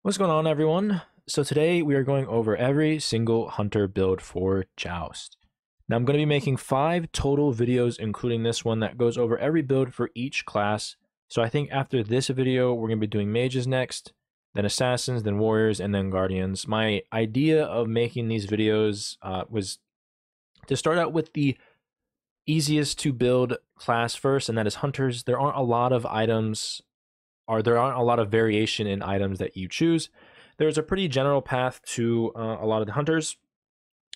What's going on, everyone? So today we are going over every single hunter build for Joust. Now I'm going to be making 5 total videos, including this one that goes over every build for each class. So I think after this video, we're going to be doing mages next, then assassins, then warriors, and then guardians. My idea of making these videos was to start out with the easiest to build class first, and that is hunters. There aren't a lot of items or there aren't a lot of variation in items that you choose. There's a pretty general path to a lot of the hunters.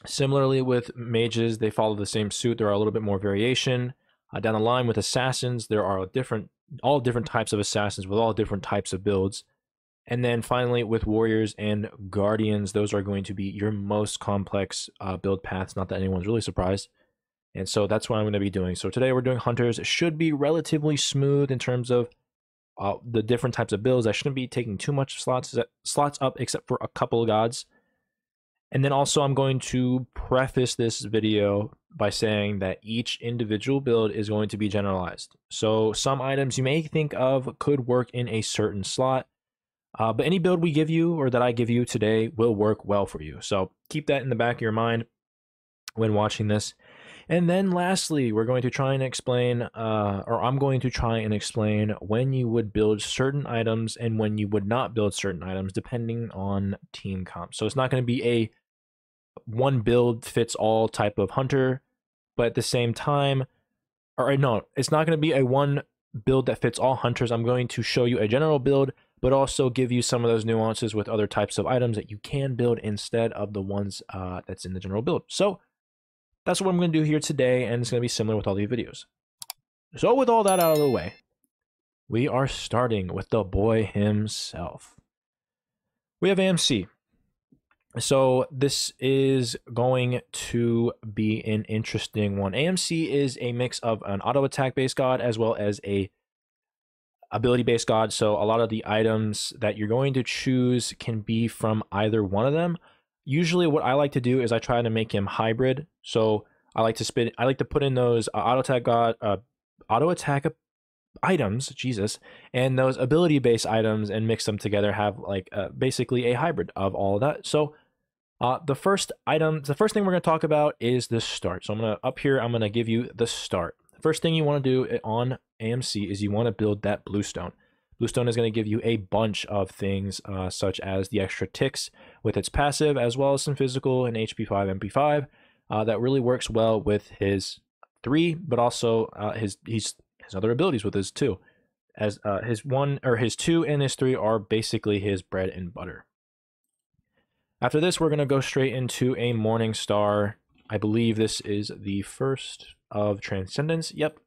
Similarly with mages, they follow the same suit. There are a little bit more variation. Down the line with assassins, there are all different types of assassins with all different types of builds. And then finally with warriors and guardians, those are going to be your most complex build paths. Not that anyone's really surprised. And so that's what I'm going to be doing. So today we're doing hunters. It should be relatively smooth in terms of the different types of builds. I shouldn't be taking too much slots up except for a couple of gods. And then also I'm going to preface this video by saying that each individual build is going to be generalized. So some items you may think of could work in a certain slot, but any build we give you or that I give you today will work well for you. So keep that in the back of your mind when watching this. And then lastly, we're going to try and explain, or I'm going to try and explain when you would build certain items and when you would not build certain items, depending on team comp. So it's not going to be a one build fits all type of hunter, but at the same time, or no, it's not going to be a one build that fits all hunters. I'm going to show you a general build, but also give you some of those nuances with other types of items that you can build instead of the ones that's in the general build. So that's what I'm going to do here today, and it's going to be similar with all the videos. So with all that out of the way, we are starting with the boy himself. We have AMC. So this is going to be an interesting one. AMC is a mix of an auto attack based god as well as a ability based god. So a lot of the items that you're going to choose can be from either one of them. Usually what I like to do is I try to make him hybrid. So I like to put in those auto attack items, Jesus, and those ability based items and mix them together, have like basically a hybrid of all of that. So the first thing we're going to talk about is the start. So I'm going to give you the start. First thing you want to do on AMC is you want to build that bluestone. Bluestone is going to give you a bunch of things, such as the extra ticks with its passive, as well as some physical and HP5, MP5. That really works well with his 3, but also his other abilities with his 2. As his 2 and his 3 are basically his bread and butter. After this, we're going to go straight into a Morning Star. I believe this is the first of Transcendence. Yep.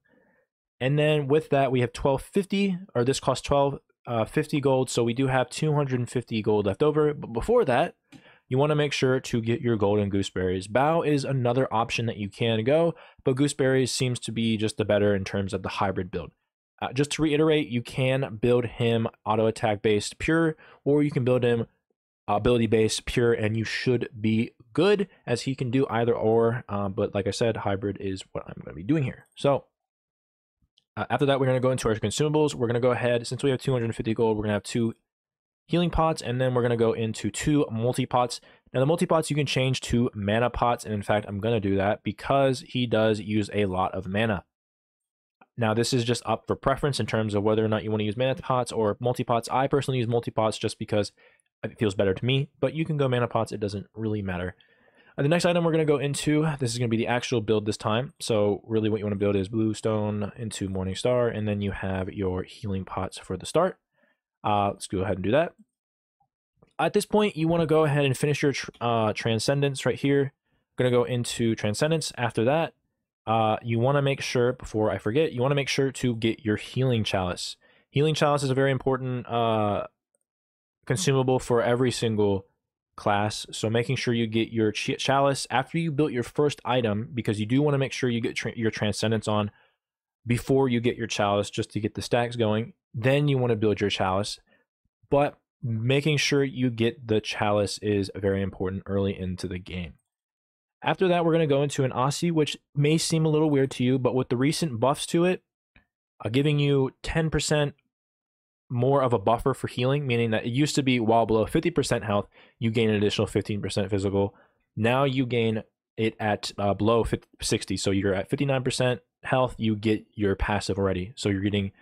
And then with that, we have 1250, or this costs 1250 gold. So we do have 250 gold left over. But before that, you want to make sure to get your golden gooseberries. Bow is another option that you can go, but gooseberries seems to be just the better in terms of the hybrid build. Just to reiterate, you can build him auto attack based pure, or you can build him ability based pure, and you should be good, as he can do either or. But like I said, hybrid is what I'm going to be doing here. So after that, we're going to go into our consumables. We're going to go ahead, since we have 250 gold, we're going to have 2 healing pots, and then we're going to go into 2 multi-pots. Now the multi-pots you can change to mana pots, and in fact I'm going to do that because he does use a lot of mana. Now this is just up for preference in terms of whether or not you want to use mana pots or multi-pots. I personally use multi-pots just because it feels better to me, but you can go mana pots, it doesn't really matter. The next item we're going to go into, this is going to be the actual build this time. So really what you want to build is bluestone into Morning Star, and then you have your healing pots for the start. Let's go ahead and do that. At this point, you want to go ahead and finish your Transcendence right here. Going to go into Transcendence. After that, you want to make sure, before I forget, you want to make sure to get your Healing Chalice. Healing Chalice is a very important consumable for every single class. So making sure you get your Chalice after you built your first item, because you do want to make sure you get your Transcendence on before you get your Chalice, just to get the stacks going. Then you want to build your Chalice. But making sure you get the Chalice is very important early into the game. After that, we're going to go into an Aussie, which may seem a little weird to you, but with the recent buffs to it, giving you 10% more of a buffer for healing, meaning that it used to be while below 50% health, you gain an additional 15% physical. Now you gain it at below 60. So you're at 59% health, you get your passive already. So you're getting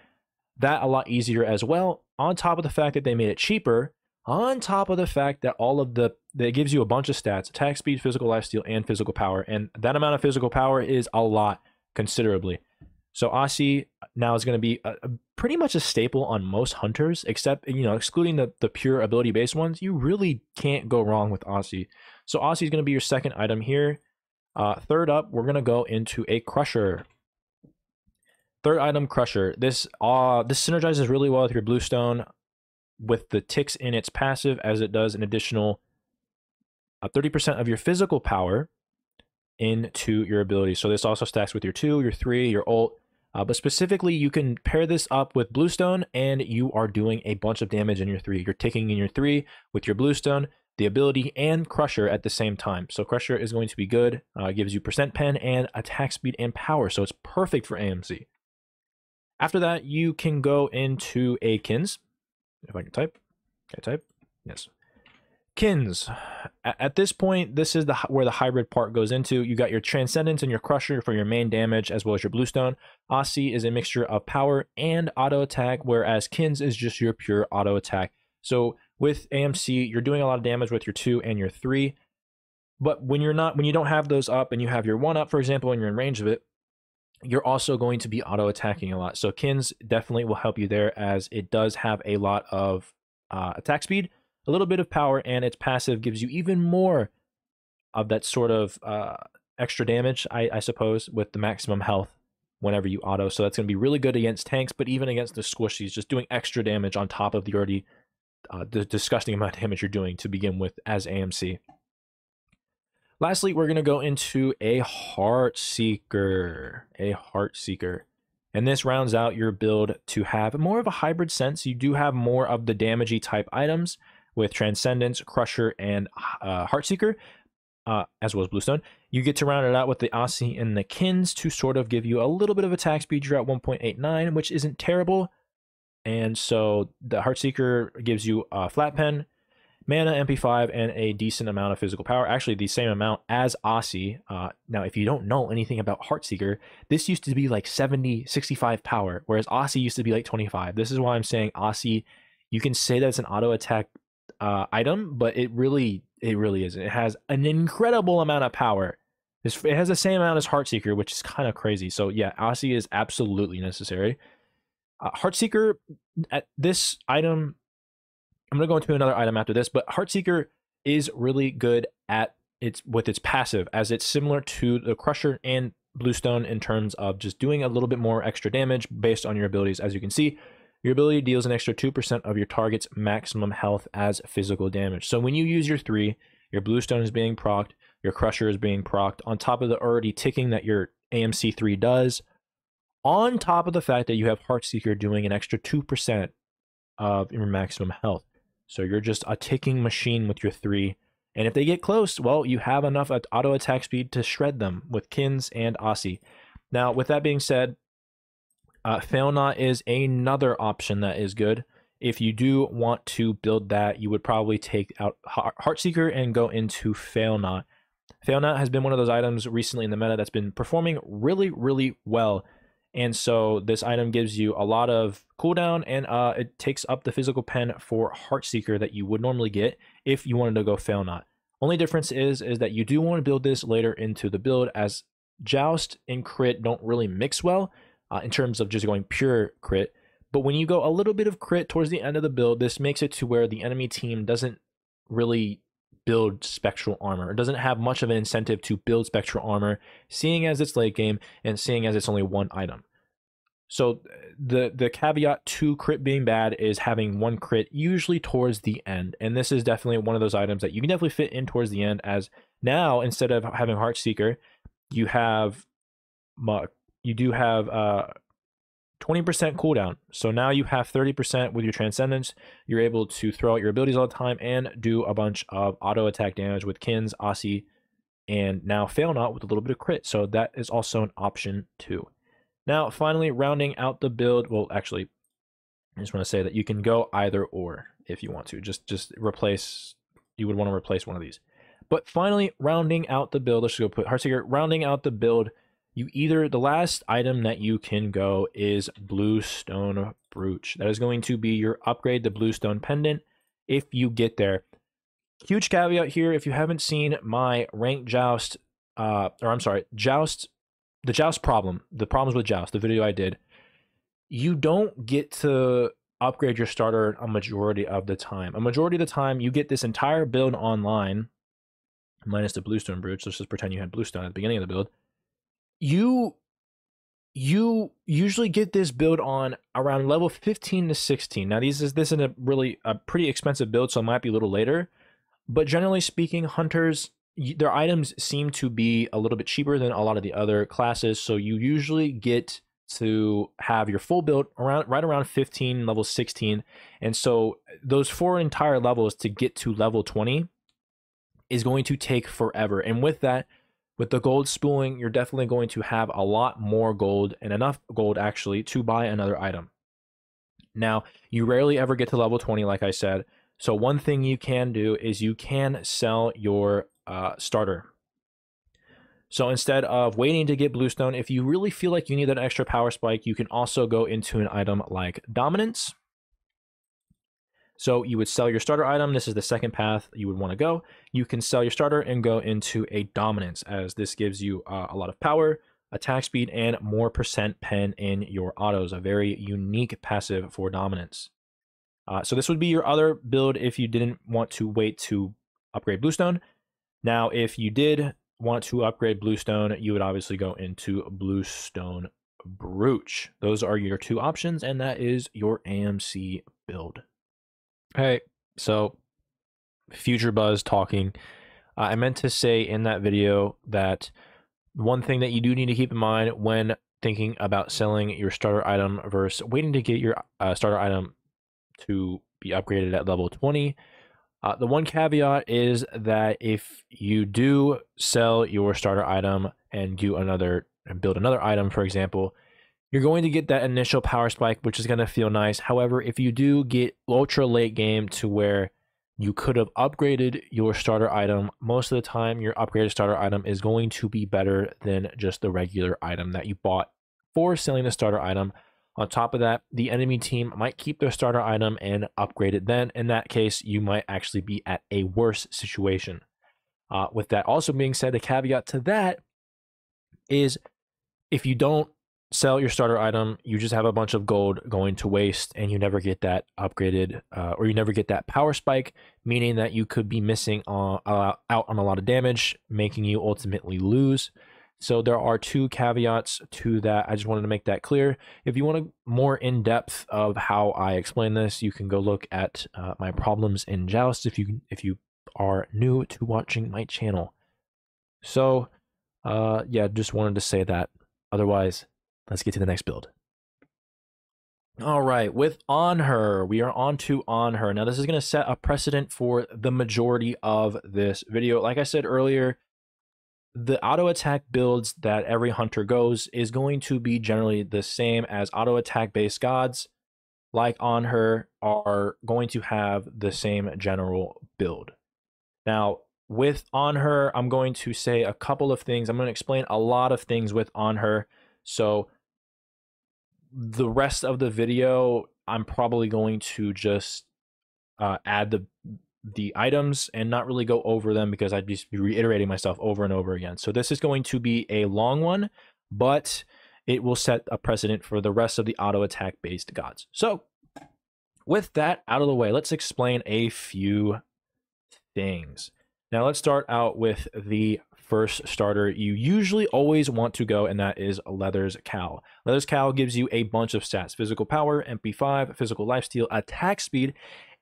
that a lot easier as well. On top of the fact that they made it cheaper, on top of the fact that that gives you a bunch of stats: attack speed, physical lifesteal, and physical power. And that amount of physical power is a lot, considerably. So Aussie now is going to be pretty much a staple on most hunters, except, excluding the pure ability based ones. You really can't go wrong with Aussie. So Aussie is going to be your second item here. Third up, we're going to go into a Crusher. Third item, Crusher. This synergizes really well with your Bluestone, with the ticks in its passive, as it does an additional 30% of your physical power into your ability. So this also stacks with your 2, your 3, your ult. But specifically, you can pair this up with Bluestone, and you are doing a bunch of damage in your 3. You're ticking in your 3 with your Bluestone, the ability, and Crusher at the same time. So Crusher is going to be good. It gives you percent pen and attack speed and power, so it's perfect for AMC. After that, you can go into a Kins. If I can type. Can I type? Yes. Kins. At this point, this is where the hybrid part goes into. You got your Transcendence and your Crusher for your main damage, as well as your Bluestone. Aussie is a mixture of power and auto attack, whereas Kins is just your pure auto attack. So with AMC, you're doing a lot of damage with your 2 and your 3. But when you don't have those up and you have your 1 up, for example, and you're in range of it, you're also going to be auto attacking a lot. So Kins definitely will help you there, as it does have a lot of attack speed, a little bit of power, and its passive gives you even more of that sort of extra damage, I suppose, with the maximum health whenever you auto. So that's going to be really good against tanks, but even against the squishies, just doing extra damage on top of the already the disgusting amount of damage you're doing to begin with as AMC. Lastly, we're going to go into a Heartseeker. And this rounds out your build to have more of a hybrid sense. You do have more of the damagey type items with Transcendence, Crusher, and Heartseeker, as well as Bluestone. You get to round it out with the Aussie and the Kins to sort of give you a little bit of attack speed. You're at 1.89, which isn't terrible. And so the Heartseeker gives you a flat pen, mana, MP5, and a decent amount of physical power. Actually, the same amount as Aussie. Now, if you don't know anything about Heartseeker, this used to be like 70, 65 power, whereas Aussie used to be like 25. This is why I'm saying Aussie, you can say that it's an auto attack item, but it really isn't. It has an incredible amount of power. It has the same amount as Heartseeker, which is kind of crazy. So yeah, Aussie is absolutely necessary. Heartseeker, at this item, I'm going to go into another item after this, but Heartseeker is really good with its passive, as it's similar to the Crusher and Bluestone in terms of just doing a little bit more extra damage based on your abilities. As you can see, your ability deals an extra 2% of your target's maximum health as physical damage. So when you use your 3, your Bluestone is being procced, your Crusher is being procced, on top of the already ticking that your AMC3 does, on top of the fact that you have Heartseeker doing an extra 2% of your maximum health. So you're just a ticking machine with your 3. And if they get close, well, you have enough auto attack speed to shred them with Kins and Aussie. Now, with that being said, Failnaught is another option that is good. If you do want to build that, you would probably take out Heartseeker and go into Failnaught. Failnaught has been one of those items recently in the meta that's been performing really, really well. And so this item gives you a lot of cooldown, and it takes up the physical pen for Heartseeker that you would normally get if you wanted to go Failnaught. Only difference is that you do want to build this later into the build, as Joust and crit don't really mix well in terms of just going pure crit. But when you go a little bit of crit towards the end of the build, this makes it to where the enemy team doesn't really build spectral armor. It doesn't have much of an incentive to build spectral armor, seeing as it's late game and seeing as it's only one item. So the caveat to crit being bad is having one crit usually towards the end, and this is definitely one of those items that you can definitely fit in towards the end, as now instead of having Heartseeker, you do have 20% cooldown. So now you have 30% with your Transcendence. You're able to throw out your abilities all the time and do a bunch of auto attack damage with Kins, Aussie, and now Failnaught with a little bit of crit. So that is also an option too. Now, finally, rounding out the build, well, actually, I just want to say that you can go either or if you want to. Just replace, you would want to replace one of these. But finally, rounding out the build, let's just go put Heartseeker. Rounding out the build, you either, the last item that you can go is Bluestone Brooch. That is going to be your upgrade, the Bluestone Pendant, if you get there. Huge caveat here, if you haven't seen my ranked Joust, Joust, the Joust problem, the problems with Joust, the video I did, you don't get to upgrade your starter a majority of the time. A majority of the time, you get this entire build online, minus the Bluestone Brooch. Let's just pretend you had Bluestone at the beginning of the build. You usually get this build on around level 15 to 16. Now, this is a pretty expensive build, so it might be a little later. But generally speaking, hunters, their items seem to be a little bit cheaper than a lot of the other classes. So you usually get to have your full build right around 15, level 16. And so those 4 entire levels to get to level 20 is going to take forever. And with that, with the gold spooling, you're definitely going to have a lot more gold, and enough gold actually to buy another item. Now, you rarely ever get to level 20, like I said. So one thing you can do is you can sell your starter. So instead of waiting to get Bluestone, if you really feel like you need that extra power spike, you can also go into an item like Dominance. So you would sell your starter item. This is the second path you would want to go. You can sell your starter and go into a Dominance, as this gives you a lot of power, attack speed, and more percent pen in your autos. A very unique passive for Dominance. So this would be your other build if you didn't want to wait to upgrade Bluestone. Now, if you did want to upgrade Bluestone, you would obviously go into Bluestone Brooch. Those are your 2 options, and that is your AMC build. Hey, so Future Buzz talking. I meant to say in that video that one thing that you do need to keep in mind when thinking about selling your starter item versus waiting to get your starter item to be upgraded at level 20. The one caveat is that if you do sell your starter item and build another item, for example, you're going to get that initial power spike, which is going to feel nice. However, if you do get ultra late game to where you could have upgraded your starter item, most of the time your upgraded starter item is going to be better than just the regular item that you bought for selling the starter item. On top of that, the enemy team might keep their starter item and upgrade it then. In that case, you might actually be at a worse situation. With that also being said, the caveat to that is if you don't sell your starter item, you just have a bunch of gold going to waste, and you never get that upgraded, or you never get that power spike, meaning that you could be missing out on a lot of damage, making you ultimately lose. So there are 2 caveats to that. I just wanted to make that clear. If you want a more in-depth of how I explain this, you can go look at my problems in Joust if you are new to watching my channel. So yeah, just wanted to say that. Otherwise, let's get to the next build. All right, with On Her, we are on to On Her. Now, this is going to set a precedent for the majority of this video. Like I said earlier, the auto attack builds that every hunter goes is going to be generally the same as auto attack based gods, like On Her, are going to have the same general build. Now, with On Her, I'm going to say a couple of things. I'm going to explain a lot of things with On Her. So the rest of the video, I'm probably going to just add the items and not really go over them, because I'd just be reiterating myself over and over again. So this is going to be a long one, but it will set a precedent for the rest of the auto attack based gods. So with that out of the way, let's explain a few things. Now let's start out with the first starter you usually always want to go, and that is Leather's Cowl. Leather's Cowl gives you a bunch of stats: physical power, MP5, physical lifesteal, attack speed,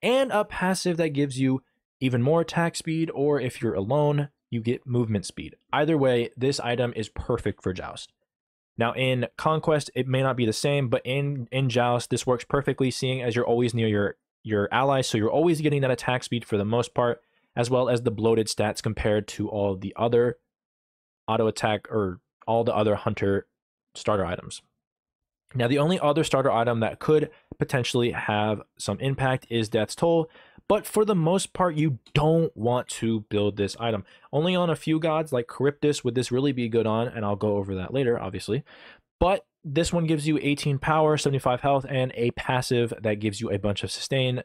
and a passive that gives you even more attack speed, or if you're alone, you get movement speed. Either way, this item is perfect for Joust. Now in Conquest, it may not be the same, but in Joust, this works perfectly, seeing as you're always near your allies, so you're always getting that attack speed for the most part, as well as the bloated stats compared to all the other auto attack or all the other hunter starter items. Now, the only other starter item that could potentially have some impact is Death's Toll. But for the most part, you don't want to build this item. Only on a few gods like Charybdis would this really be good on, and I'll go over that later, obviously. But this one gives you 18 power, 75 health, and a passive that gives you a bunch of sustain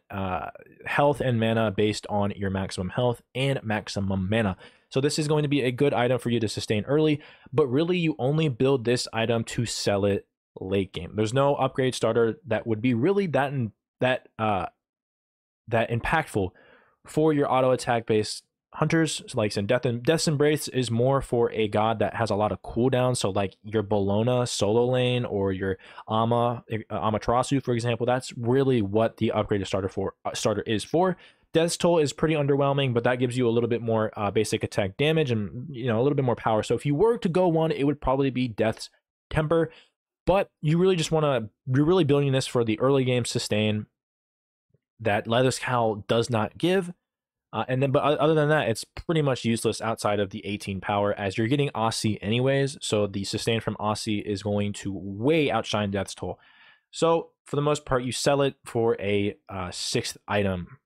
health and mana based on your maximum health and maximum mana. So this is going to be a good item for you to sustain early, but really you only build this item to sell it late game. There's no upgrade starter that would be really that impactful for your auto attack based hunters. So like Death's Embrace is more for a god that has a lot of cooldown. So like your Bellona solo lane or your Amaterasu, for example, that's really what the upgraded starter is for. Death's Toll is pretty underwhelming, but that gives you a little bit more basic attack damage and a little bit more power. So if you were to go one, it would probably be Death's Temper. But you really just want to, you're really building this for the early game sustain that Leather's Cowl does not give. But other than that, it's pretty much useless outside of the 18 power, as you're getting Aussie anyways. So the sustain from Aussie is going to way outshine Death's Toll. So for the most part, you sell it for a 6th item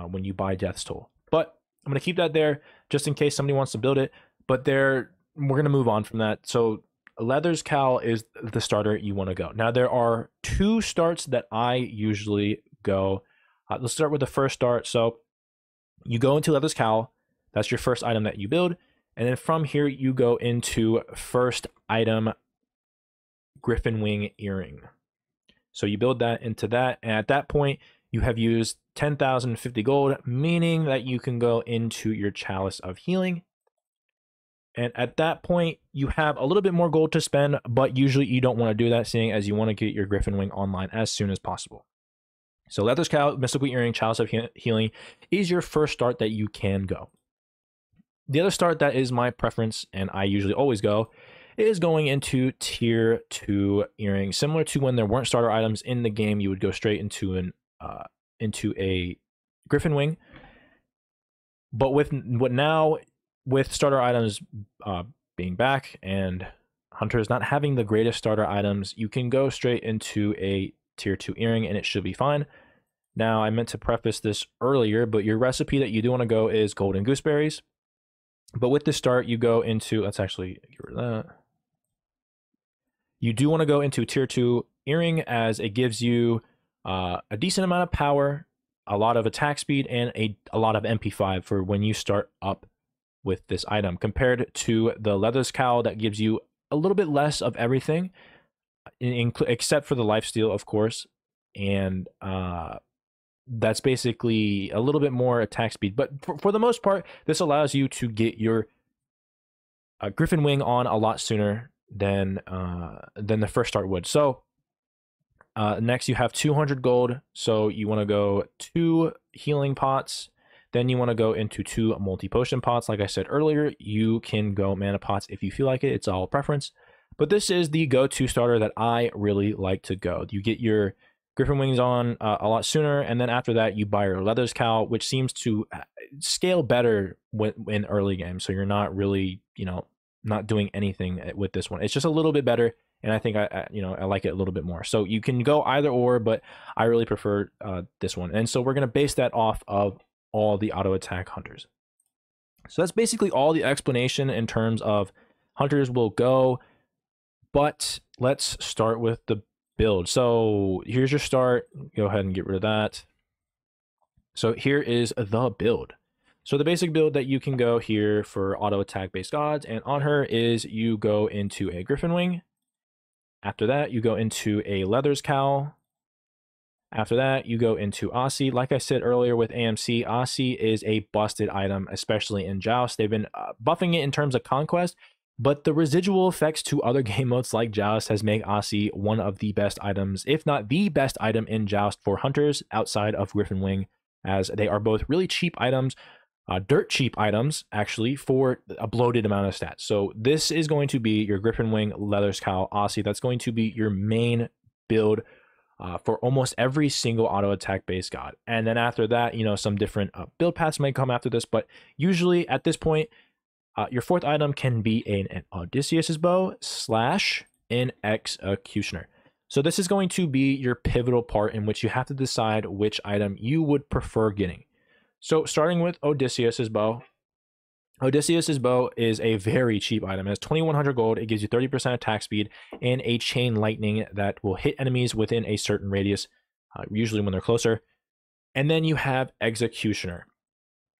when you buy Death's Toll. But I'm going to keep that there just in case somebody wants to build it. But we're going to move on from that. So Leather's Cowl is the starter you want to go. Now, there are 2 starts that I usually go. Let's start with the first start. So you go into Leather's Cowl. That's your first item that you build. And then from here, you go into first item Griffin Wing Earring. So you build that into that. And at that point, you have used 10,050 gold, meaning that you can go into your Chalice of Healing. And at that point, you have a little bit more gold to spend, but usually you don't want to do that, seeing as you want to get your Griffin Wing online as soon as possible. So Leather's Cowl, Mystical Earring, Chalice of Healing is your first start that you can go. The other start that is my preference, and I usually always go, is going into Tier 2 Earring. Similar to when there weren't starter items in the game, you would go straight into a Griffin Wing. But with starter items being back and hunters not having the greatest starter items, you can go straight into a Tier 2 Earring and it should be fine. Now, I meant to preface this earlier, but your recipe that you do want to go is Golden Gooseberries. But with this start, you go into, let's actually get rid of that. You do want to go into Tier 2 Earring, as it gives you a decent amount of power, a lot of attack speed, and a lot of MP5 for when you start up with this item, compared to the Leather's Cowl that gives you a little bit less of everything, except for the lifesteal, of course, and that's basically a little bit more attack speed. But for the most part, this allows you to get your Griffin Wing on a lot sooner than the first start would. So next, you have 200 gold, so you want to go 2 healing pots. Then you want to go into 2 multi-potion pots. Like I said earlier, you can go mana pots if you feel like it. It's all preference. But this is the go-to starter that I really like to go. You get your Griffin Wings on a lot sooner, and then after that, you buy your Leather's Cowl, which seems to scale better in early game. So you're not really, not doing anything with this one. It's just a little bit better, and I think I like it a little bit more. So you can go either or, but I really prefer this one. And so we're gonna base that off of all the auto attack hunters. So that's basically all the explanation in terms of hunters will go. But let's start with the build. So here's your start. Go ahead and get rid of that. So here is the build. So the basic build that you can go here for auto attack based gods and on her is you go into a Griffin Wing. After that, you go into a Leather's Cowl. After that, you go into Aussie. Like I said earlier with AMC, Aussie is a busted item, especially in Joust. They've been buffing it in terms of Conquest, but the residual effects to other game modes like Joust has made Aussie one of the best items, if not the best item in Joust for hunters outside of Griffin Wing, as they are both really cheap items, dirt cheap items, actually, for a bloated amount of stats. So this is going to be your Griffin Wing, Leather's Cowl, Aussie. That's going to be your main build for almost every single auto attack based god. And then after that, some different build paths might come after this, but usually at this point, your 4th item can be an Odysseus's bow / an Executioner. So this is going to be your pivotal part in which you have to decide which item you would prefer getting. So starting with Odysseus's bow. Odysseus's bow is a very cheap item. It has 2100 gold. It gives you 30% attack speed and a chain lightning that will hit enemies within a certain radius, usually when they're closer. And then you have Executioner.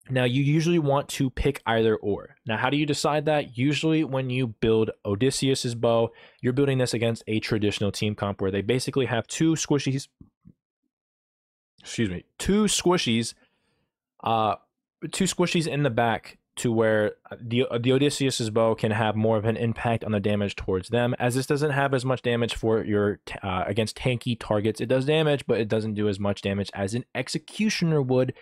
Now, you usually want to pick either or. Now, how do you decide that? Usually when you build Odysseus's bow, you're building this against a traditional team comp where they basically have two squishies, two squishies in the back to where the Odysseus's bow can have more of an impact on the damage towards them, as this doesn't have as much damage for your against tanky targets. It does damage, but it doesn't do as much damage as an Executioner would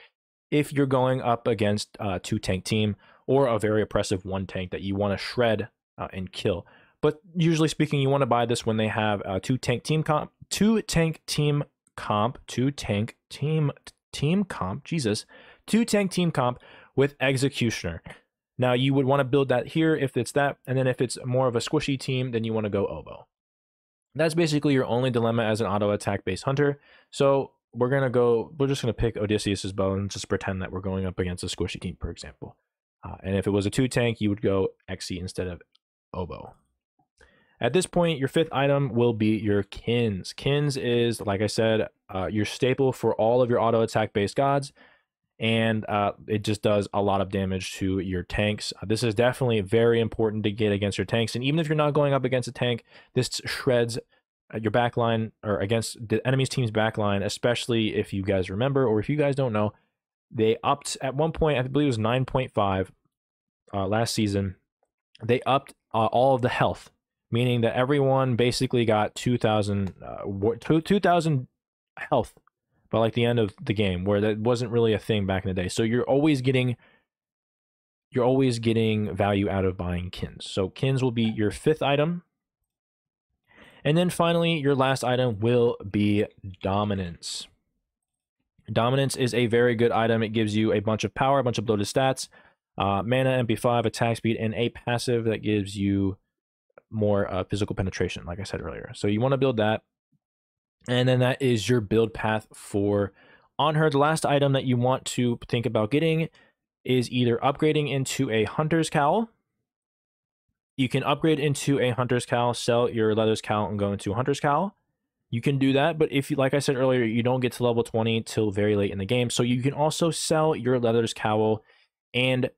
if you're going up against a 2-tank team or a very oppressive 1-tank that you want to shred and kill. But usually speaking, you want to buy this when they have a 2-tank team comp, with Executioner. Now you would want to build that here if it's that, and then if it's more of a squishy team, then you want to go Oboe. That's basically your only dilemma as an auto attack based hunter. So we're just gonna pick Odysseus's bow and just pretend that we're going up against a squishy team, for example. And if it was a 2-tank, you would go Xe instead of Oboe. At this point, your 5th item will be your Kins. Kins is, like I said, your staple for all of your auto attack based gods, and it just does a lot of damage to your tanks. This is definitely very important to get against your tanks, and even if you're not going up against a tank, this shreds your backline or against the enemy's team's backline, especially if you guys remember, or if you guys don't know, they upped at one point, I believe it was 9.5 last season, they upped all of the health, meaning that everyone basically got 2,000 health by like the end of the game, where that wasn't really a thing back in the day. So you're always getting value out of buying Kins. So Kins will be your 5th item. And then finally, your last item will be Dominance. Dominance is a very good item. It gives you a bunch of power, a bunch of bloated stats, mana, MP5, attack speed, and a passive that gives you more physical penetration, like I said earlier. So you want to build that. And then that is your build path for Anhur. The last item that you want to think about getting is either upgrading into a Hunter's Cowl. You can upgrade into a Hunter's Cowl, sell your Leather's Cowl, and go into a Hunter's Cowl. You can do that, but if you, like I said earlier, you don't get to level 20 till very late in the game. So you can also sell your Leather's Cowl and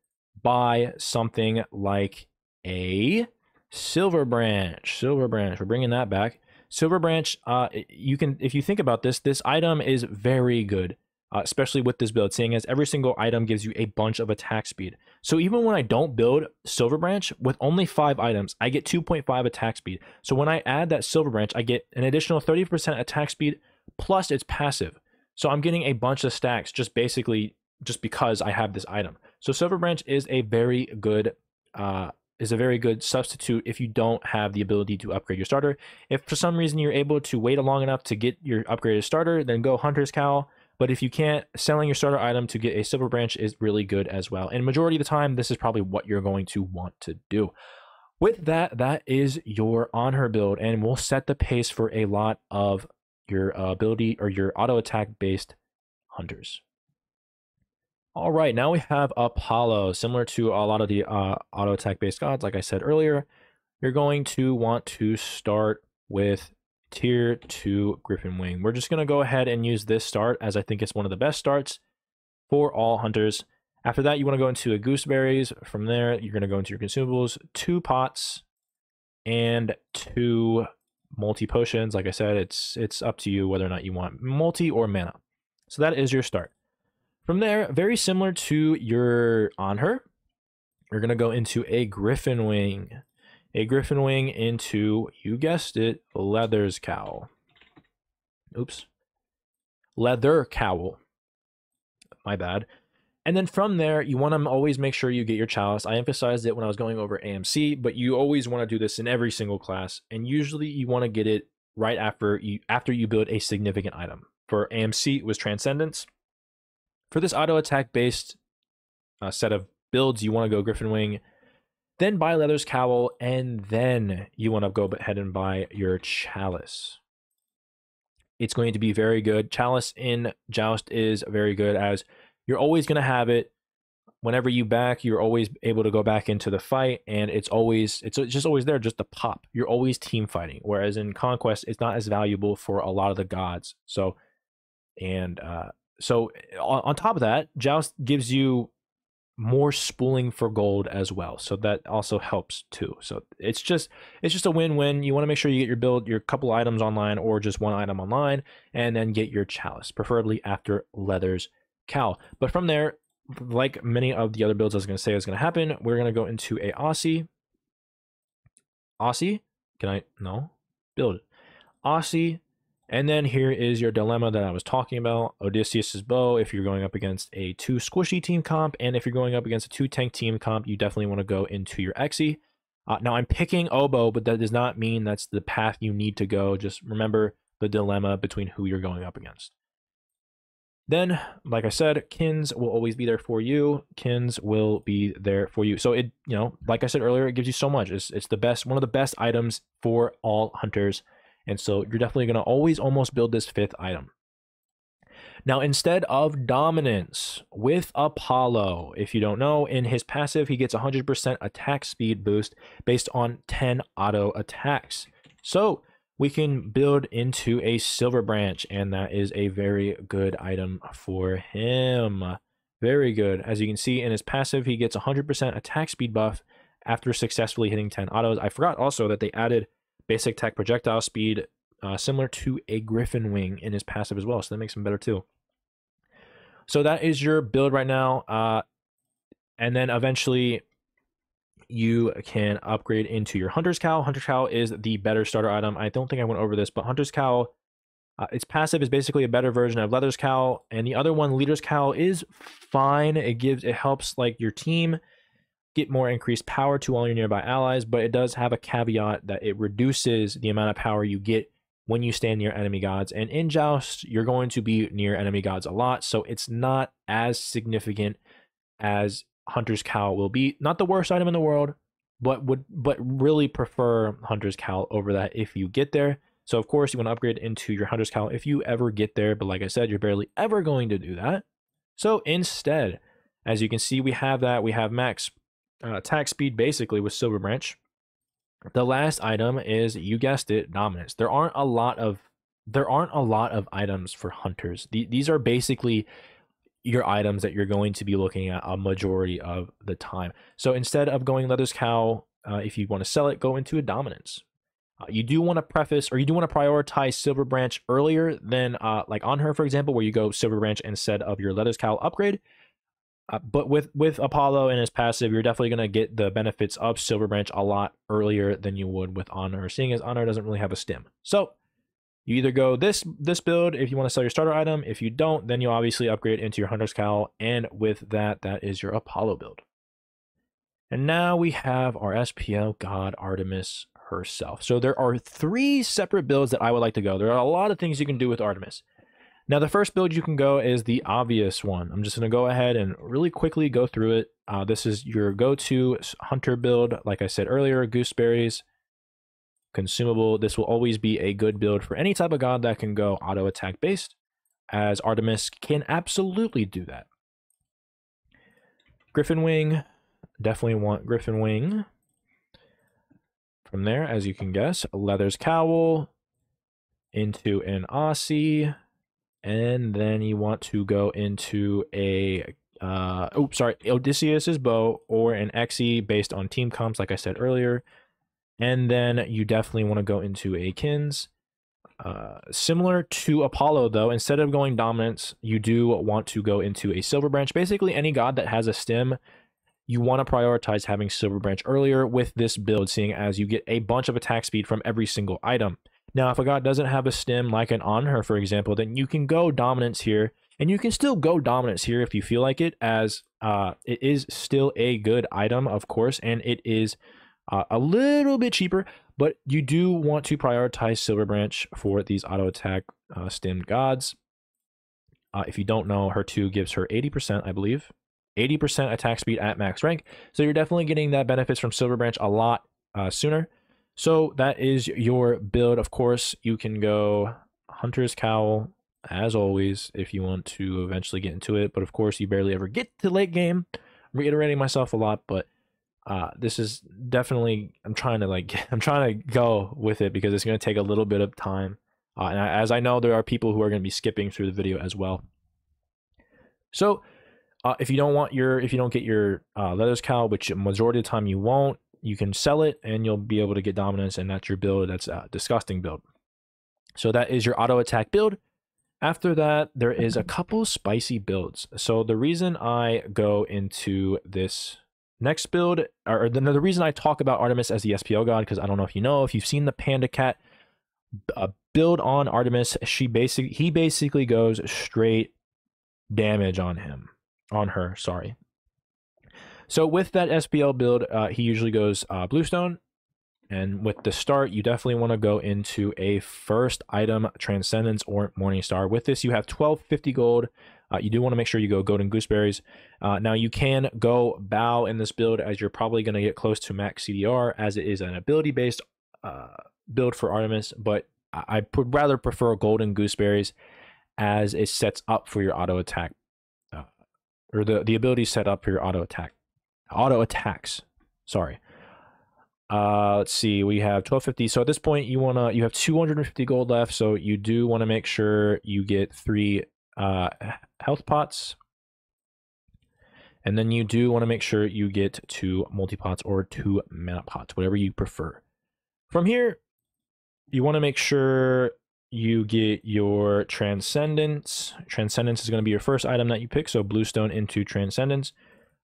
buy something like a Silver Branch. Silver Branch, we're bringing that back. Silver Branch, you can, if you think about this item is very good, especially with this build, seeing as every single item gives you a bunch of attack speed. So even when I don't build Silver Branch, with only 5 items, I get 2.5 attack speed. So when I add that Silver Branch, I get an additional 30% attack speed, plus it's passive. So I'm getting a bunch of stacks just because I have this item. So Silver Branch is a very good substitute if you don't have the ability to upgrade your starter. If for some reason you're able to wait long enough to get your upgraded starter, then go Hunter's Cowl. But if you can't, selling your starter item to get a Silver Branch is really good as well. And majority of the time, this is probably what you're going to want to do. With that, that is your Anhur build, and will set the pace for a lot of your ability or your auto attack based hunters. All right, now we have Apollo. Similar to a lot of the auto attack based gods, like I said earlier, you're going to want to start with Tier 2 Griffin Wing. We're just going to go ahead and use this start, as I think it's one of the best starts for all hunters. After that, you want to go into a Gooseberries. From there, you're going to go into your consumables, 2 pots, and 2 multi potions. Like I said, it's up to you whether or not you want multi or mana. So that is your start. From there, very similar to your Anhur, you're going to go into a Griffin Wing. A Griffin Wing into, you guessed it, Leather's Cowl. Oops. Leather Cowl. My bad. And then from there, you want to always make sure you get your Chalice. I emphasized it when I was going over AMC, but you always want to do this in every single class. And usually you want to get it right after you build a significant item. For AMC, it was Transcendence. For this auto attack based set of builds, you want to go Griffin Wing, then buy Leather's Cowl, and then you want to go ahead and buy your Chalice. it's going to be very good. Chalice in Joust is very good, as you're always going to have it. Whenever you back, you're always able to go back into the fight, and it's just always there, just the pop. You're always team fighting, whereas in Conquest, it's not as valuable for a lot of the gods. So, on top of that, Joust gives you more spooling for gold as well, so that also helps too. So it's just a win-win. You want to make sure you get your couple items online, or just one item online, and then get your Chalice, preferably after Leather's Cowl. But from there, like many of the other builds I was going to say is going to happen, we're going to go into a Aussie. Build Aussie. And then here is your dilemma that I was talking about. Odysseus's bow, if you're going up against a 2 squishy team comp, and if you're going up against a 2 tank team comp, you definitely want to go into your Xe. Now I'm picking oboe, but that does not mean that's the path you need to go. Just remember the dilemma between who you're going up against. Then, like I said, Kins will always be there for you. Kins will be there for you. So it, like I said earlier, it gives you so much. It's the best, one of the best items for all hunters. And so you're definitely going to always almost build this 5th item. Now, instead of dominance with Apollo, if you don't know, in his passive, he gets 100% attack speed boost based on 10 auto attacks. So we can build into a Silver Branch, and that is a very good item for him. Very good. As you can see in his passive, he gets 100% attack speed buff after successfully hitting 10 autos. I forgot also that they added basic attack projectile speed similar to a Griffin Wing in his passive as well, so that makes him better too. So that is your build right now, and then eventually you can upgrade into your Hunter's Cowl. Hunter's Cowl is the better starter item. I don't think I went over this, but Hunter's Cowl, its passive is basically a better version of Leather's Cowl, and the other one, Leader's Cowl, is fine. It helps like your team get more increased power to all your nearby allies, but it does have a caveat that it reduces the amount of power you get when you stand near enemy gods. And in Joust, you're going to be near enemy gods a lot, so it's not as significant as Hunter's Cowl will be. Not the worst item in the world, but really prefer Hunter's Cowl over that if you get there. So of course you want to upgrade into your Hunter's Cowl if you ever get there, but like I said, you're barely ever going to do that. So instead, as you can see, we have max attack speed basically with Silver Branch. The last item is, you guessed it, dominance. There aren't a lot of items for hunters. These are basically your items that you're going to be looking at a majority of the time. So instead of going Leather's Cowl, if you want to sell it, go into a dominance. You do want to prioritize Silver Branch earlier than like on her, for example, where you go Silver Branch instead of your Leather's Cowl upgrade. But with Apollo and his passive, you're definitely going to get the benefits of Silver Branch a lot earlier than you would with Honor, seeing as Honor doesn't really have a stim. So you either go this build if you want to sell your starter item. If you don't, then you obviously upgrade into your Hunter's Cowl, and with that is your Apollo build. And now we have our SPL god Artemis herself. So there are 3 separate builds that I would like to go. There are a lot of things you can do with Artemis. Now, the first build you can go is the obvious one. I'm just going to go ahead and really quickly go through it. This is your go-to hunter build. Like I said earlier, gooseberries, consumable. This will always be a good build for any type of god that can go auto attack based, as Artemis can absolutely do that. Griffin Wing, definitely want Griffin Wing. From there, as you can guess, Leather's Cowl into an Aussie. And then you want to go into a, Odysseus's bow or an Xe based on team comps, like I said earlier. And then you definitely want to go into a Kins. Similar to Apollo, though, instead of going dominance, you do want to go into a Silver Branch. Basically, any god that has a stim, you want to prioritize having Silver Branch earlier with this build, seeing as you get a bunch of attack speed from every single item. Now, if a god doesn't have a stim, like an Anhur, for example, then you can go dominance here, and you can still go dominance here if you feel like it, as it is still a good item, of course, and it is a little bit cheaper, but you do want to prioritize Silver Branch for these auto attack stimmed gods. If you don't know, her 2 gives her 80%, I believe, 80% attack speed at max rank, so you're definitely getting that benefits from Silver Branch a lot sooner. So that is your build. Of course, you can go Hunter's Cowl, as always, if you want to eventually get into it. But of course, you barely ever get to late game. I'm reiterating myself a lot, but this is definitely, I'm trying to go with it because it's going to take a little bit of time. And as I know, there are people who are going to be skipping through the video as well. So if you don't get your Leathers Cowl, which majority of the time you won't, you can sell it and you'll be able to get dominance, and that's your build. That's a disgusting build. So that is your auto attack build. After that, there is a couple spicy builds. So the reason I go into this next build, or the reason I talk about Artemis as the SPL god, because I don't know if you know, if you've seen the Panda Cat build on Artemis, he basically goes straight damage on her, sorry. So with that SPL build, he usually goes Bluestone. And with the start, you definitely want to go into a first item Transcendence or Morningstar. With this, you have 1250 gold. You do want to make sure you go Golden Gooseberries. Now, you can go Bow in this build, as you're probably going to get close to max CDR, as it is an ability-based build for Artemis. But I would rather prefer Golden Gooseberries, as it sets up for your auto attack, or the ability set up for your auto attacks. Sorry. Let's see, we have 1250. So at this point, you have 250 gold left, so you do want to make sure you get 3 health pots, and then you do want to make sure you get 2 multi-pots or 2 mana pots, whatever you prefer. From here, you want to make sure you get your Transcendence. Transcendence is going to be your first item that you pick, so Bluestone into Transcendence.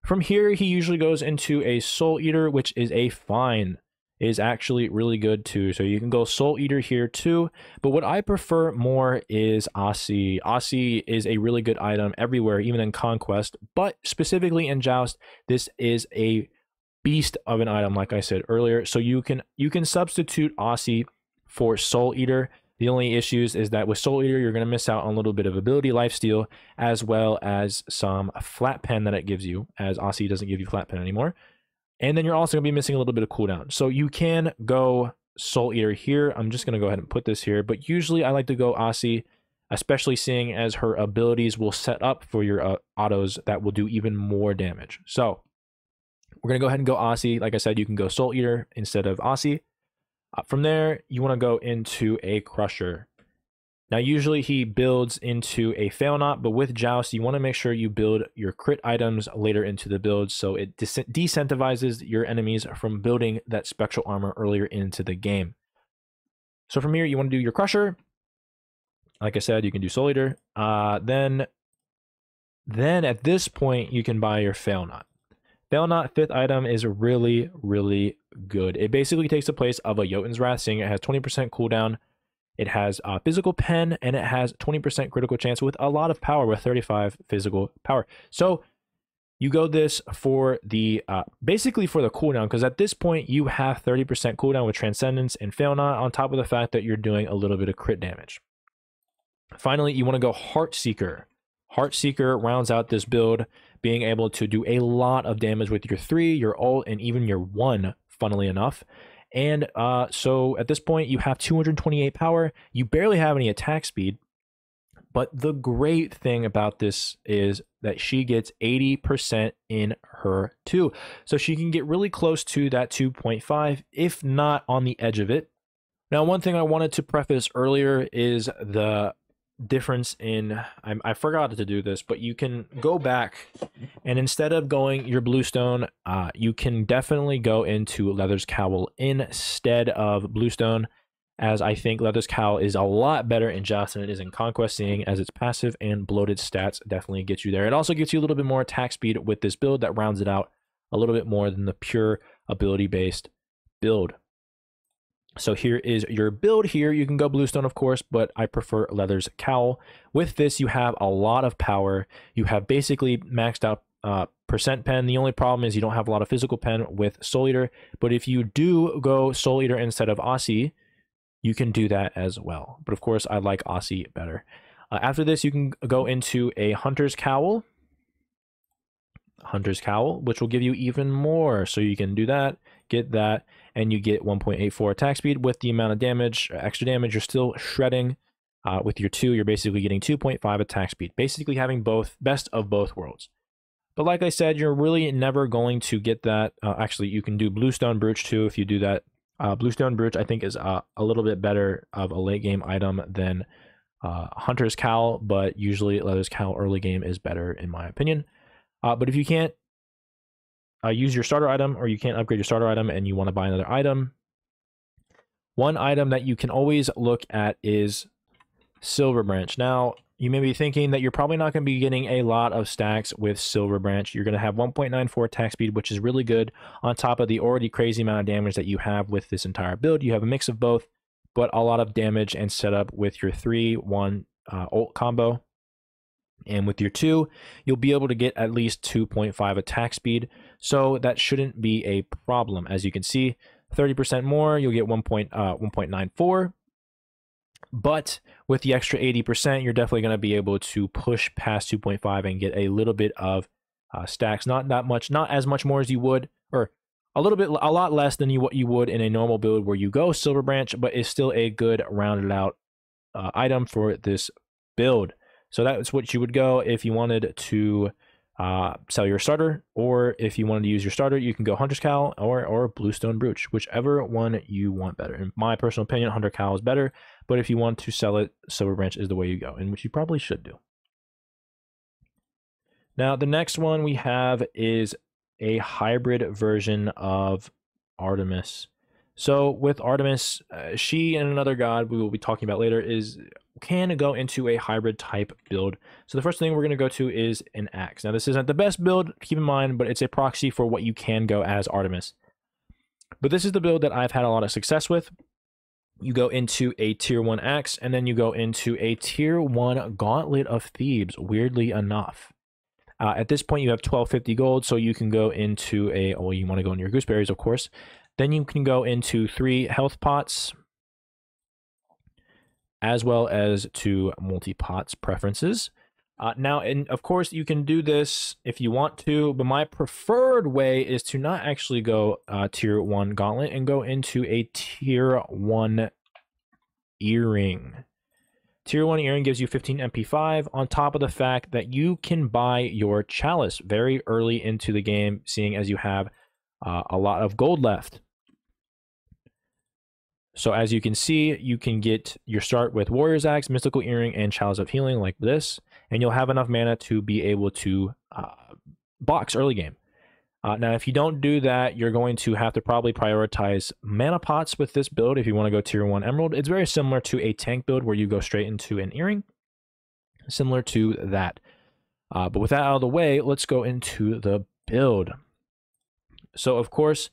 From here, he usually goes into a Soul Eater, which is a fine. It is actually really good too. So you can go Soul Eater here too. But what I prefer more is Aussie. Aussie is a really good item everywhere, even in Conquest. But specifically in Joust, this is a beast of an item, like I said earlier. So you can substitute Aussie for Soul Eater. The only issues is that with Soul Eater, you're going to miss out on a little bit of ability lifesteal, as well as some flat pen that it gives you, as Aussie doesn't give you flat pen anymore. And then you're also going to be missing a little bit of cooldown. So you can go Soul Eater here. I'm just going to go ahead and put this here. But usually I like to go Aussie, especially seeing as her abilities will set up for your autos that will do even more damage. So we're going to go ahead and go Aussie. Like I said, you can go Soul Eater instead of Aussie. From there, you want to go into a Crusher. Now, usually he builds into a Fail Not, but with Joust, you want to make sure you build your crit items later into the build, so it decentivizes your enemies from building that Spectral Armor earlier into the game. So from here, you want to do your Crusher. Like I said, you can do Soul Eater. Then at this point, you can buy your Fail Not. Fail Not 5th item is really, really good. It basically takes the place of a Jotun's Wrath, seeing it has 20% cooldown. It has physical pen, and it has 20% critical chance with a lot of power, with 35 physical power. So you go this for the basically for the cooldown, because at this point you have 30% cooldown with Transcendence and Fail Not, on top of the fact that you're doing a little bit of crit damage. Finally, you want to go Heartseeker. Heartseeker rounds out this build, being able to do a lot of damage with your 3, your ult, and even your 1, funnily enough. And so at this point, you have 228 power. You barely have any attack speed. But the great thing about this is that she gets 80% in her 2. So she can get really close to that 2.5, if not on the edge of it. Now, one thing I wanted to preface earlier is the difference in, I forgot to do this, but you can go back, and instead of going your Bluestone, you can definitely go into Leathers Cowl instead of Bluestone, as I think Leathers Cowl is a lot better in Joust than it is in Conquest, seeing as its passive and bloated stats definitely get you there. It also gets you a little bit more attack speed with this build that rounds it out a little bit more than the pure ability-based build. So here is your build here. You can go Bluestone, of course, but I prefer Leathers Cowl. With this, you have a lot of power. You have basically maxed out percent pen. The only problem is you don't have a lot of physical pen with Soul Eater, but if you do go Soul Eater instead of Aussie, you can do that as well. But of course, I like Aussie better. After this, you can go into a Hunter's Cowl. Hunter's Cowl, which will give you even more. So you can do that, get that, and you get 1.84 attack speed with the amount of damage, extra damage you're still shredding. With your 2, you're basically getting 2.5 attack speed, basically having both best of both worlds. But like I said, you're really never going to get that. Actually, you can do Bluestone Brooch too if you do that. Bluestone Brooch, I think, is a little bit better of a late game item than Hunter's Cowl, but usually Leather's Cowl early game is better in my opinion. But if you can't use your starter item, or you can't upgrade your starter item and you want to buy another item, one item that you can always look at is Silver Branch. Now, you may be thinking that you're probably not going to be getting a lot of stacks with Silver Branch. You're going to have 1.94 attack speed, which is really good, on top of the already crazy amount of damage that you have with this entire build. You have a mix of both, but a lot of damage and setup with your 3-1 ult combo. And with your 2, you'll be able to get at least 2.5 attack speed, so that shouldn't be a problem. As you can see, 30% more, you'll get 1.94. But with the extra 80%, you're definitely going to be able to push past 2.5 and get a little bit of stacks. Not that much, not as much more as you would, or a lot less than what you would in a normal build where you go Silver Branch, but it's still a good rounded out item for this build. So that's what you would go if you wanted to sell your starter, or if you wanted to use your starter, you can go Hunter's Cowl or Bluestone Brooch, whichever one you want better. In my personal opinion, Hunter Cowl is better, but if you want to sell it, Silver Branch is the way you go, and which you probably should do. Now, the next one we have is a hybrid version of Artemis. So with Artemis, she and another god we will be talking about later can go into a hybrid type build. So the first thing we're going to go to is an axe. Now, this isn't the best build, keep in mind, but it's a proxy for what you can go as Artemis. But this is the build that I've had a lot of success with. You go into a tier 1 axe, and then you go into a tier 1 Gauntlet of Thebes, weirdly enough. At this point, you have 1250 gold, so you can go into well, you want to go into your gooseberries, of course. Then you can go into 3 health pots, as well as 2 multi-pots preferences. Now, and of course, you can do this if you want to, but my preferred way is to not actually go tier 1 gauntlet and go into a tier 1 earring. Tier 1 earring gives you 15 MP5 on top of the fact that you can buy your chalice very early into the game, seeing as you have a lot of gold left. So as you can see, you can get your start with Warrior's Axe, Mystical Earring, and Chalice of Healing like this, and you'll have enough mana to be able to box early game. Now, if you don't do that, you're going to have to probably prioritize mana pots with this build if you want to go tier 1 Emerald. It's very similar to a tank build where you go straight into an earring, similar to that. But with that out of the way, let's go into the build. So, of course,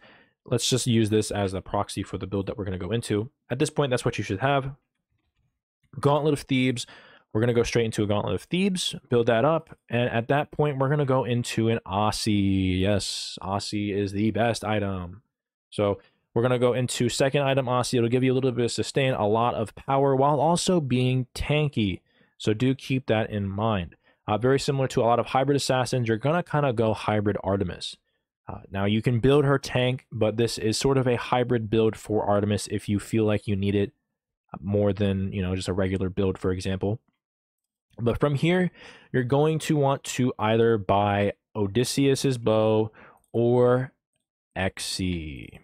let's just use this as a proxy for the build that we're going to go into. At this point, that's what you should have. Gauntlet of Thebes. We're going to go straight into a Gauntlet of Thebes, build that up, and at that point, we're going to go into an Aussie. Yes, Aussie is the best item. So we're going to go into second item, Aussie. It'll give you a little bit of sustain, a lot of power, while also being tanky. So do keep that in mind. Very similar to a lot of hybrid assassins, you're going to kind of go hybrid Artemis. Now, you can build her tank, but this is sort of a hybrid build for Artemis if you feel like you need it more than, just a regular build, for example. But from here, you're going to want to either buy Odysseus's bow or Xe.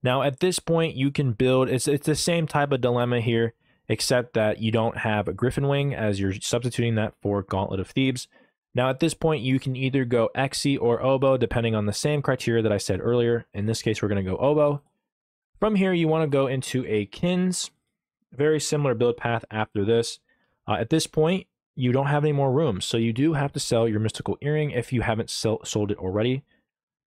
Now, at this point, you can build, it's the same type of dilemma here, except that you don't have a Griffin Wing as you're substituting that for Gauntlet of Thebes. Now, at this point, you can either go Xe or Oboe, depending on the same criteria that I said earlier. In this case, we're going to go Oboe. From here, you want to go into a Kins. Very similar build path after this. At this point, you don't have any more rooms, so you do have to sell your Mystical Earring if you haven't sold it already.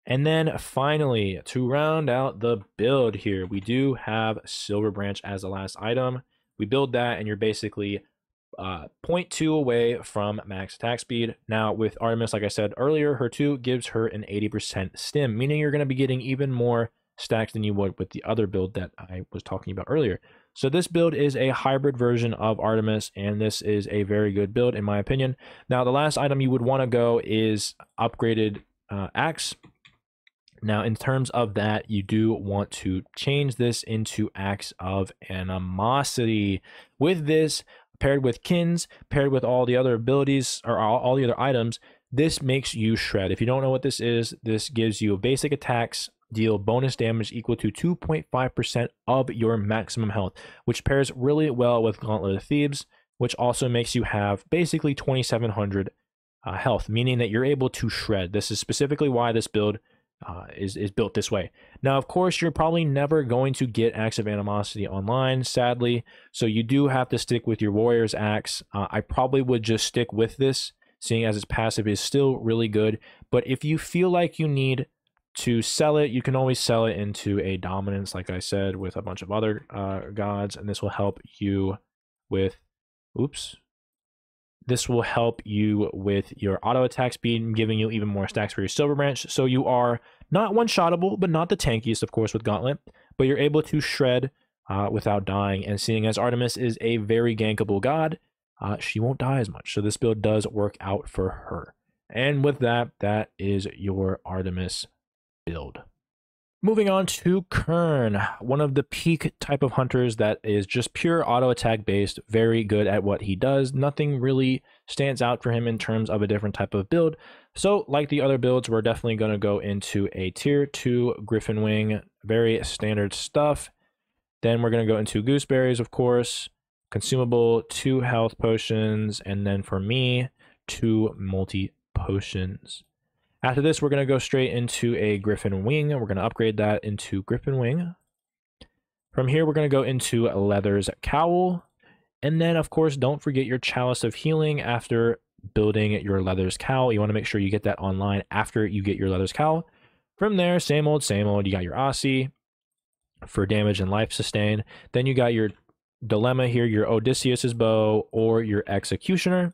And then finally, to round out the build here, we do have Silver Branch as the last item. We build that, and you're basically 0.2 away from max attack speed. Now, with Artemis, like I said earlier, her 2 gives her an 80% stim, meaning you're going to be getting even more stacks than you would with the other build that I was talking about earlier. So this build is a hybrid version of Artemis, and this is a very good build in my opinion. Now, the last item you would want to go is upgraded axe. Now, in terms of that, you do want to change this into Acts of Animosity. With this, paired with Kins, paired with all the other abilities, or all the other items, this makes you shred. If you don't know what this is, this gives you basic attacks, deal bonus damage equal to 2.5% of your maximum health, which pairs really well with Gauntlet of Thebes, which also makes you have basically 2,700 health, meaning that you're able to shred. This is specifically why this build is built this way. Now, of course, you're probably never going to get Acts of Animosity online, sadly, so you do have to stick with your Warrior's Axe. I probably would just stick with this, seeing as its passive is still really good, but if you feel like you need to sell it, you can always sell it into a Dominance, like I said, with a bunch of other gods, and this will help you with, this will help you with your auto attack speed, giving you even more stacks for your Silver Branch. So you are not one-shottable, but not the tankiest, of course, with Gauntlet. But you're able to shred without dying. And seeing as Artemis is a very gankable god, she won't die as much. So this build does work out for her. And with that, that is your Artemis build. Moving on to Kern, one of the peak type of hunters that is just pure auto attack based, very good at what he does. Nothing really stands out for him in terms of a different type of build. So like the other builds, we're definitely going to go into a tier 2 Griffin Wing, very standard stuff. Then we're going to go into Gooseberries, of course, consumable, 2 health potions, and then for me, 2 multi potions. After this, we're going to go straight into a Griffin Wing, and we're going to upgrade that into Griffin Wing. From here, we're going to go into Leather's Cowl. And then, of course, don't forget your Chalice of Healing after building your Leather's Cowl. You want to make sure you get that online after you get your Leather's Cowl. From there, same old, same old. You got your Aussie for damage and life sustain. Then you got your Dilemma here, your Odysseus's Bow or your Executioner.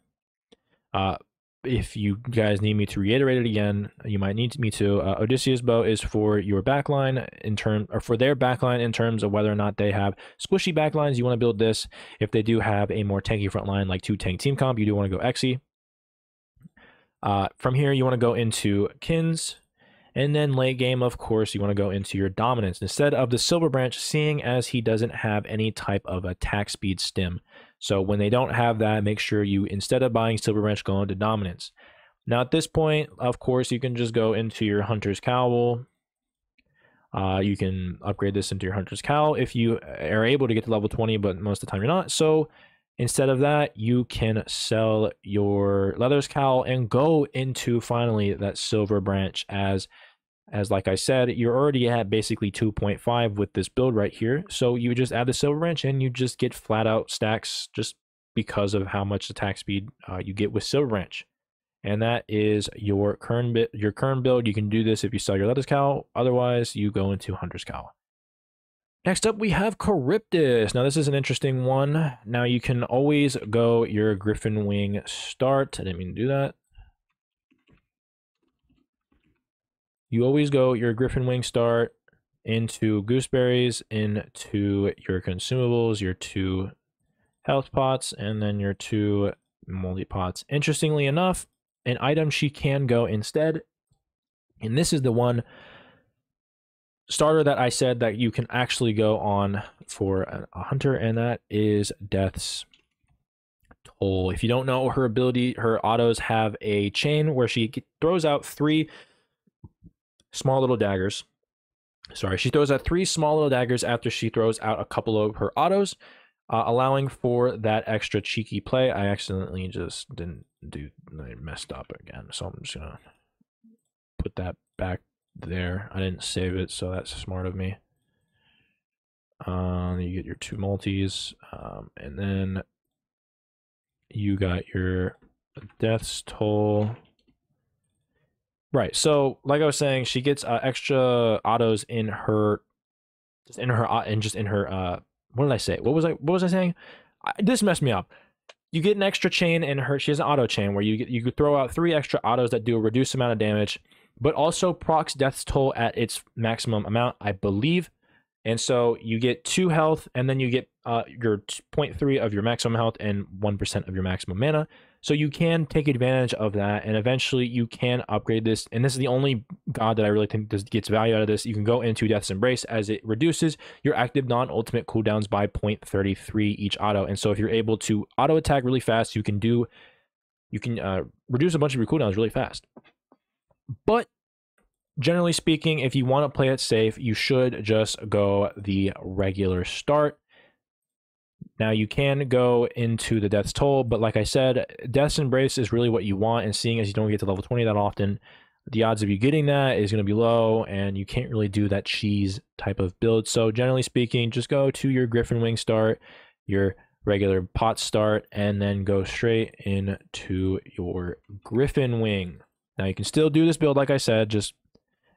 If you guys need me to reiterate it again, you might need me to. Odysseus Bow is for your backline for their backline in terms of whether or not they have squishy backlines. You want to build this. If they do have a more tanky front line, like 2 tank team comp, you do want to go Exy. From here, you want to go into Kins. And then late game, of course, you want to go into your Dominance instead of the Silver Branch, seeing as he doesn't have any type of attack speed stim. So when they don't have that, make sure you, instead of buying Silver Branch, go into Dominance. Now at this point, of course, you can just go into your Hunter's Cowl. You can upgrade this into your Hunter's Cowl if you are able to get to level 20, but most of the time you're not. So instead of that, you can sell your Leather's Cowl and go into finally that Silver Branch as like I said, you're already at basically 2.5 with this build right here. So you just add the Silver Branch and you just get flat out stacks just because of how much attack speed you get with Silver Branch. And that is your Kern build. You can do this if you sell your Leather's Cowl. Otherwise, you go into Hunter's Cowl. Next up, we have Charybdis. Now, this is an interesting one. Now, you can always go your Griffin Wing start. I didn't mean to do that. You always go your Griffin Wing start into Gooseberries, into your consumables, your 2 health pots, and then your 2 moldy pots. Interestingly enough, an item she can go instead, and this is the one starter that I said that you can actually go on for a hunter, and that is Death's Toll. If you don't know her ability, her autos have a chain where she throws out 3 small little daggers. Sorry, she throws out 3 small little daggers after she throws out a couple of her autos, allowing for that extra cheeky play. I accidentally just didn't do, I messed up again, so I'm just gonna put that back there. I didn't save it, so that's smart of me. You get your 2 multis, and then you got your Death's Toll. Right, so like I was saying, she gets extra autos in her, what did I say? What was I saying? This messed me up. You get an extra chain in her. She has an auto chain where you could throw out 3 extra autos that do a reduced amount of damage, but also procs Death's Toll at its maximum amount, I believe. And so you get 2 health, and then you get your 0.3 of your maximum health and 1% of your maximum mana. So you can take advantage of that, and eventually you can upgrade this. And this is the only god that I really think gets value out of this, you can go into Death's Embrace, as it reduces your active non-ultimate cooldowns by 0.33 each auto. And so if you're able to auto attack really fast, you can reduce a bunch of your cooldowns really fast. But generally speaking, if you want to play it safe, you should just go the regular start. Now, you can go into the Death's Toll, but like I said, Death's Embrace is really what you want, and seeing as you don't get to level 20 that often, the odds of you getting that is going to be low, and you can't really do that cheese type of build. So generally speaking, just go to your Griffin Wing start, your regular pot start, and then go straight into your Griffin Wing. Now, you can still do this build, like I said, just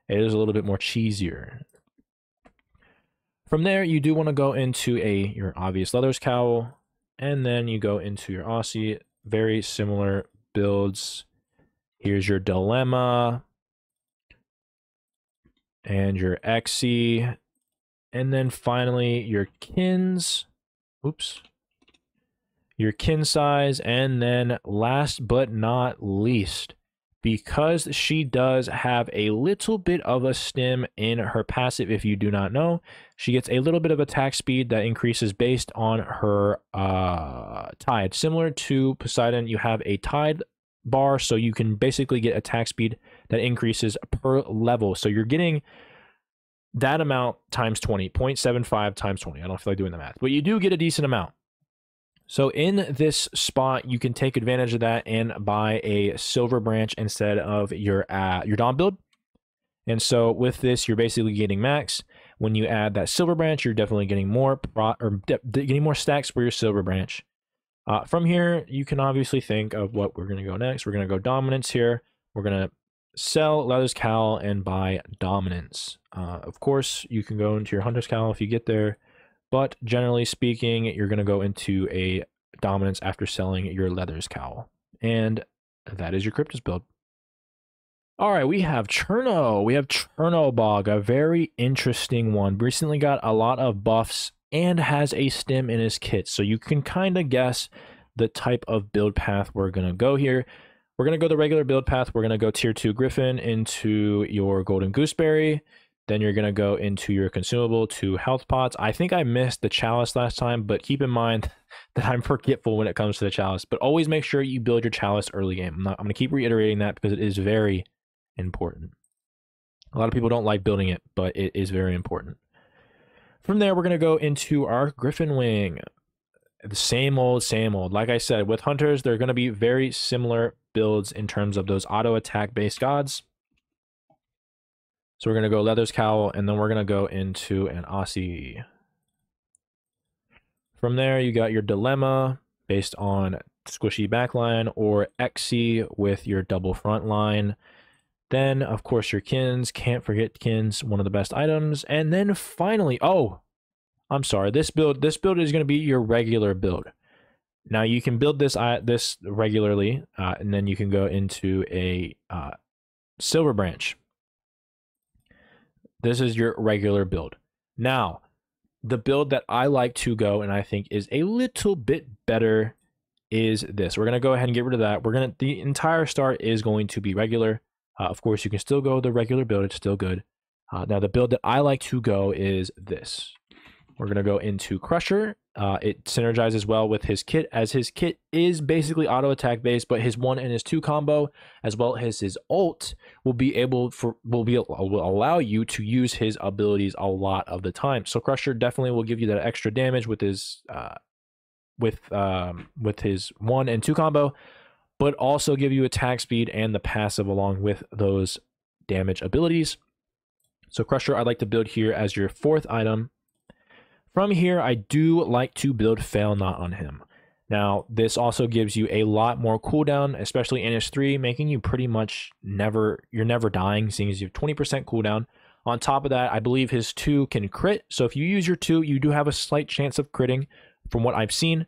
it is a little bit more cheesier. From there, you do want to go into your obvious Leathers Cowl, and then you go into your Aussie. Very similar builds. Here's your Dilemma, and your Xe, and then finally your Kins. Oops. Your kin size, and then last but not least, because she does have a little bit of a stim in her passive, if you do not know, she gets a little bit of attack speed that increases based on her tide. Similar to Poseidon, you have a tide bar, so you can basically get attack speed that increases per level. So you're getting that amount times 20, 0.75 times 20. I don't feel like doing the math, but you do get a decent amount. So in this spot, you can take advantage of that and buy a Silver Branch instead of your Dawn build. And so with this, you're basically getting max. When you add that Silver Branch, you're definitely getting more getting more stacks for your Silver Branch. From here, you can obviously think of what we're going to go next. We're going to go Dominance here. We're going to sell Leather's Cowl and buy Dominance. Of course, you can go into your Hunter's Cowl if you get there. But generally speaking, you're going to go into a Dominance after selling your Leather's Cowl. And that is your Kryptos build. All right, we have Cherno. We have Chernobog, a very interesting one. Recently got a lot of buffs and has a stim in his kit. So you can kind of guess the type of build path we're going to go here. We're going to go the regular build path. We're going to go tier 2 Griffin into your Golden Gooseberry. Then you're going to go into your consumable 2 health pots. I think I missed the chalice last time, but keep in mind that I'm forgetful when it comes to the chalice. But always make sure you build your chalice early game. I'm going to keep reiterating that because it is very important. A lot of people don't like building it, but it is very important. From there, we're going to go into our Griffin Wing. The same old, same old. Like I said, with Hunters, they're going to be very similar builds in terms of those auto attack based gods. So we're going to go Leather's Cowl, and then we're going to go into an Aussie. From there, you got your Dilemma based on squishy backline, or Xe with your double front line. Then, of course, your Kins. Can't forget Kins, one of the best items. And then finally, oh, I'm sorry, this build is going to be your regular build. Now, you can build this regularly, and then you can go into a Silver Branch. This is your regular build. Now, the build that I like to go and I think is a little bit better is this. We're going to go ahead and get rid of that. The entire start is going to be regular. Of course, you can still go the regular build. It's still good. Now, the build that I like to go is this. We're going to go into Crusher. It synergizes well with his kit, as his kit is basically auto attack based, but his 1 and his 2 combo, as well as his ult, will allow you to use his abilities a lot of the time. So Crusher definitely will give you that extra damage with his with his 1 and 2 combo, but also give you attack speed and the passive along with those damage abilities. So Crusher, I'd like to build here as your 4th item. From here, I do like to build Fail Not on him. Now, this also gives you a lot more cooldown, especially in his 3, making you pretty much you're never dying, seeing as you have 20% cooldown. On top of that, I believe his 2 can crit. So if you use your 2, you do have a slight chance of critting from what I've seen.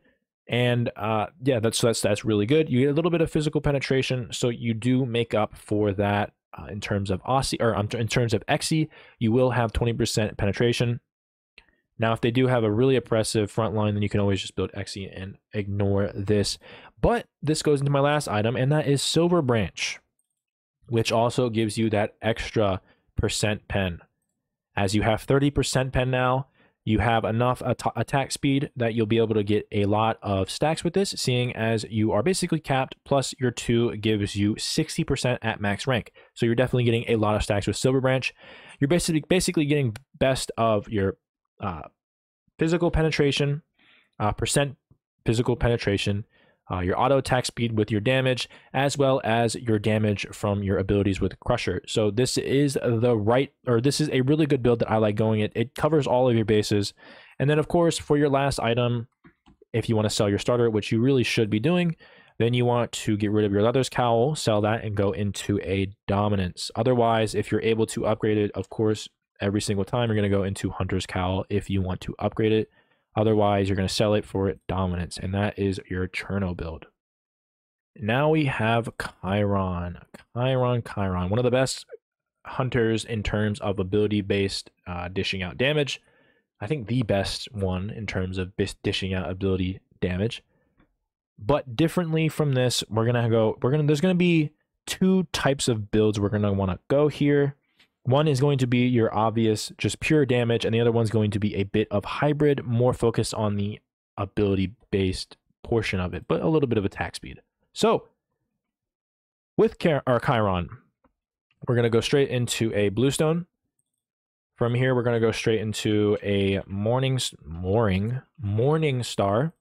And yeah, that's really good. You get a little bit of physical penetration, so you do make up for that in terms of Aussie, or in terms of Xe, you will have 20% penetration. Now, if they do have a really oppressive front line, then you can always just build Xe and ignore this. But this goes into my last item, and that is Silver Branch. which also gives you that extra percent pen. As you have 30% pen now, you have enough attack speed that you'll be able to get a lot of stacks with this, seeing as you are basically capped, plus your 2 gives you 60% at max rank. So you're definitely getting a lot of stacks with Silver Branch. You're basically getting best of your physical penetration, percent physical penetration, your auto attack speed with your damage, as well as your damage from your abilities with Crusher. So this is this is a really good build that I like going. It covers all of your bases. And then of course, for your last item, if you want to sell your starter, which you really should be doing, then you want to get rid of your Leather's Cowl, sell that, and go into a Dominance. Otherwise, if you're able to upgrade it, of course, every single time you're going to go into Hunter's Cowl if you want to upgrade it. Otherwise, you're going to sell it for Dominance, and that is your Cherno build. Now we have Chiron. Chiron, one of the best hunters in terms of ability-based dishing out damage. I think the best one in terms of dishing out ability damage. But differently from this, there's gonna be 2 types of builds we're gonna want to go here. One is going to be your obvious, just pure damage, and the other one's going to be a bit of hybrid, more focused on the ability-based portion of it, but a little bit of attack speed. So, with Chiron, we're going to go straight into a Bluestone. From here, we're going to go straight into a Morning Star.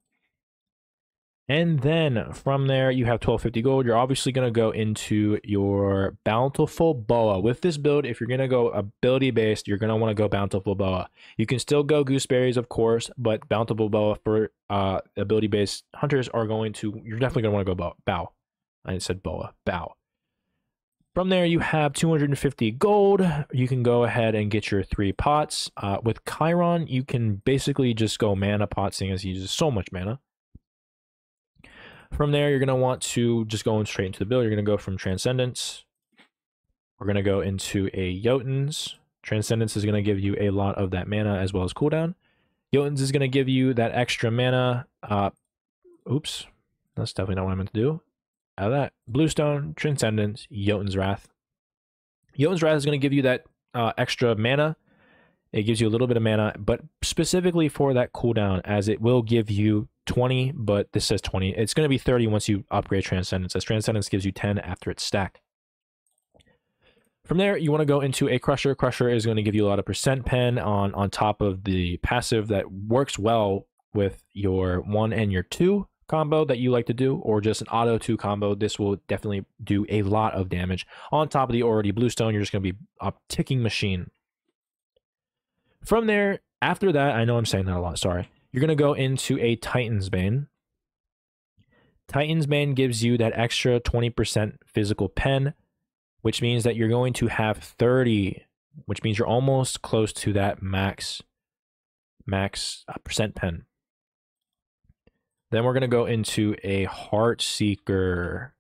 And then from there, you have 1250 gold. You're obviously going to go into your Bountiful Boa. With this build, if you're going to go ability-based, you're going to want to go Bountiful Boa. You can still go Gooseberries, of course, but Bountiful Boa for ability-based hunters you're definitely going to want to go Bow. I said Boa, Bow. From there, you have 250 gold. You can go ahead and get your 3 pots. With Chiron, you can basically just go mana pot, seeing as he uses so much mana. From there, you're going to want to just go straight into the build. You're going to go from Transcendence. We're going to go into a Jotuns. Transcendence is going to give you a lot of that mana as well as cooldown. Jotuns is going to give you that extra mana. Oops, that's definitely not what I meant to do. Out of that, Bluestone, Transcendence, Jotun's Wrath. Jotun's Wrath is going to give you that extra mana. It gives you a little bit of mana, but specifically for that cooldown, as it will give you 20, but this says 20. It's going to be 30 once you upgrade Transcendence, as Transcendence gives you 10 after it's stacked. From there, you want to go into a Crusher. Crusher is going to give you a lot of percent pen on top of the passive that works well with your 1 and your 2 combo that you like to do, or just an auto 2 combo. This will definitely do a lot of damage. On top of the already Bluestone, you're just going to be a ticking machine. From there, after that, I know I'm saying that a lot, sorry. You're going to go into a Titan's Bane. Titan's Bane gives you that extra 20% physical pen, which means that you're going to have 30, which means you're almost close to that max percent pen. Then we're going to go into a Heartseeker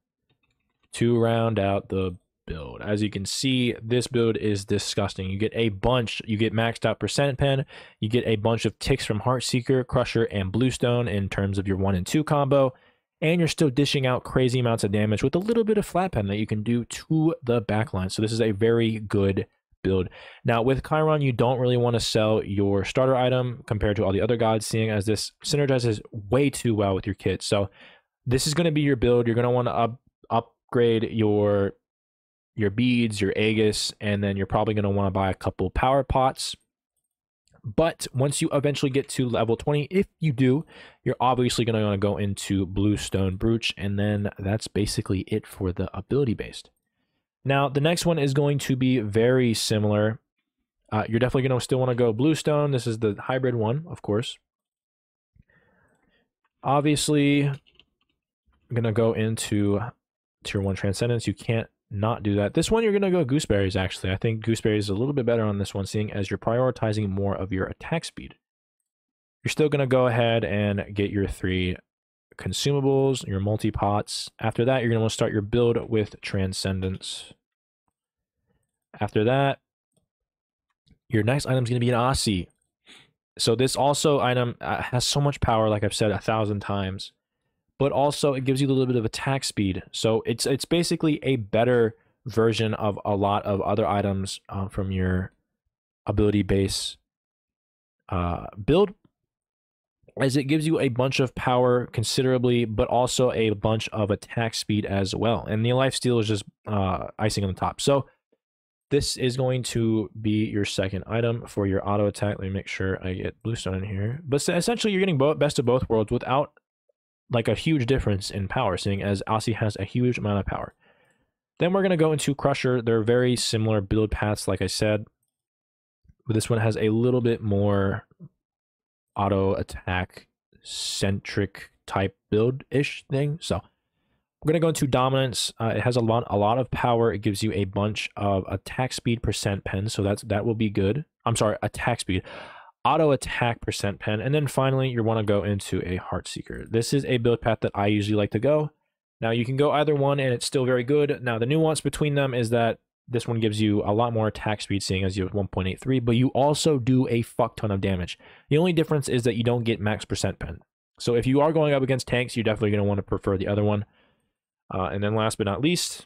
to round out the build. As you can see, this build is disgusting. You get maxed out percent pen, you get a bunch of ticks from Heartseeker, Crusher, and Bluestone in terms of your 1 and 2 combo, and you're still dishing out crazy amounts of damage with a little bit of flat pen that you can do to the backline. So this is a very good build. Now with Chiron, you don't really want to sell your starter item compared to all the other gods, seeing as this synergizes way too well with your kit. So this is going to be your build. You're going to want to upgrade your beads, your Aegis, and then you're probably going to want to buy a couple power pots. But once you eventually get to level 20, if you do, you're obviously going to want to go into Bluestone Brooch, and then that's basically it for the ability based. Now, the next one is going to be very similar. You're definitely going to still want to go Bluestone. This is the hybrid one, of course. Obviously, I'm going to go into Tier 1 Transcendence. You can't not do that. This one, you're going to go Gooseberries, actually. I think Gooseberries is a little bit better on this one, seeing as you're prioritizing more of your attack speed. You're still going to go ahead and get your 3 consumables, your multi-pots. After that, you're going to want to start your build with Transcendence. After that, your next item is going to be an Aussie. So this also item has so much power, like I've said 1,000 times, but also it gives you a little bit of attack speed. So it's basically a better version of a lot of other items from your ability base build, as it gives you a bunch of power considerably, but also a bunch of attack speed as well. And the lifesteal is just icing on the top. So this is going to be your second item for your auto attack. Let me make sure I get bluestone in here. But essentially, you're getting best of both worlds without like a huge difference in power, seeing as Aussie has a huge amount of power. Then we're going to go into Crusher. They're very similar build paths, like I said. But this one has a little bit more auto attack centric type build ish thing. So we're gonna go into Dominance. It has a lot of power. It gives you a bunch of attack speed percent pen, so that will be good. I'm sorry, attack speed, auto attack percent pen, and then finally you want to go into a Heartseeker. This is a build path that I usually like to go. Now you can go either one, and it's still very good. Now the nuance between them is that this one gives you a lot more attack speed, seeing as you have 1.83, but you also do a fuck ton of damage. The only difference is that you don't get max percent pen. So if you are going up against tanks, you're definitely going to want to prefer the other one. And then last but not least,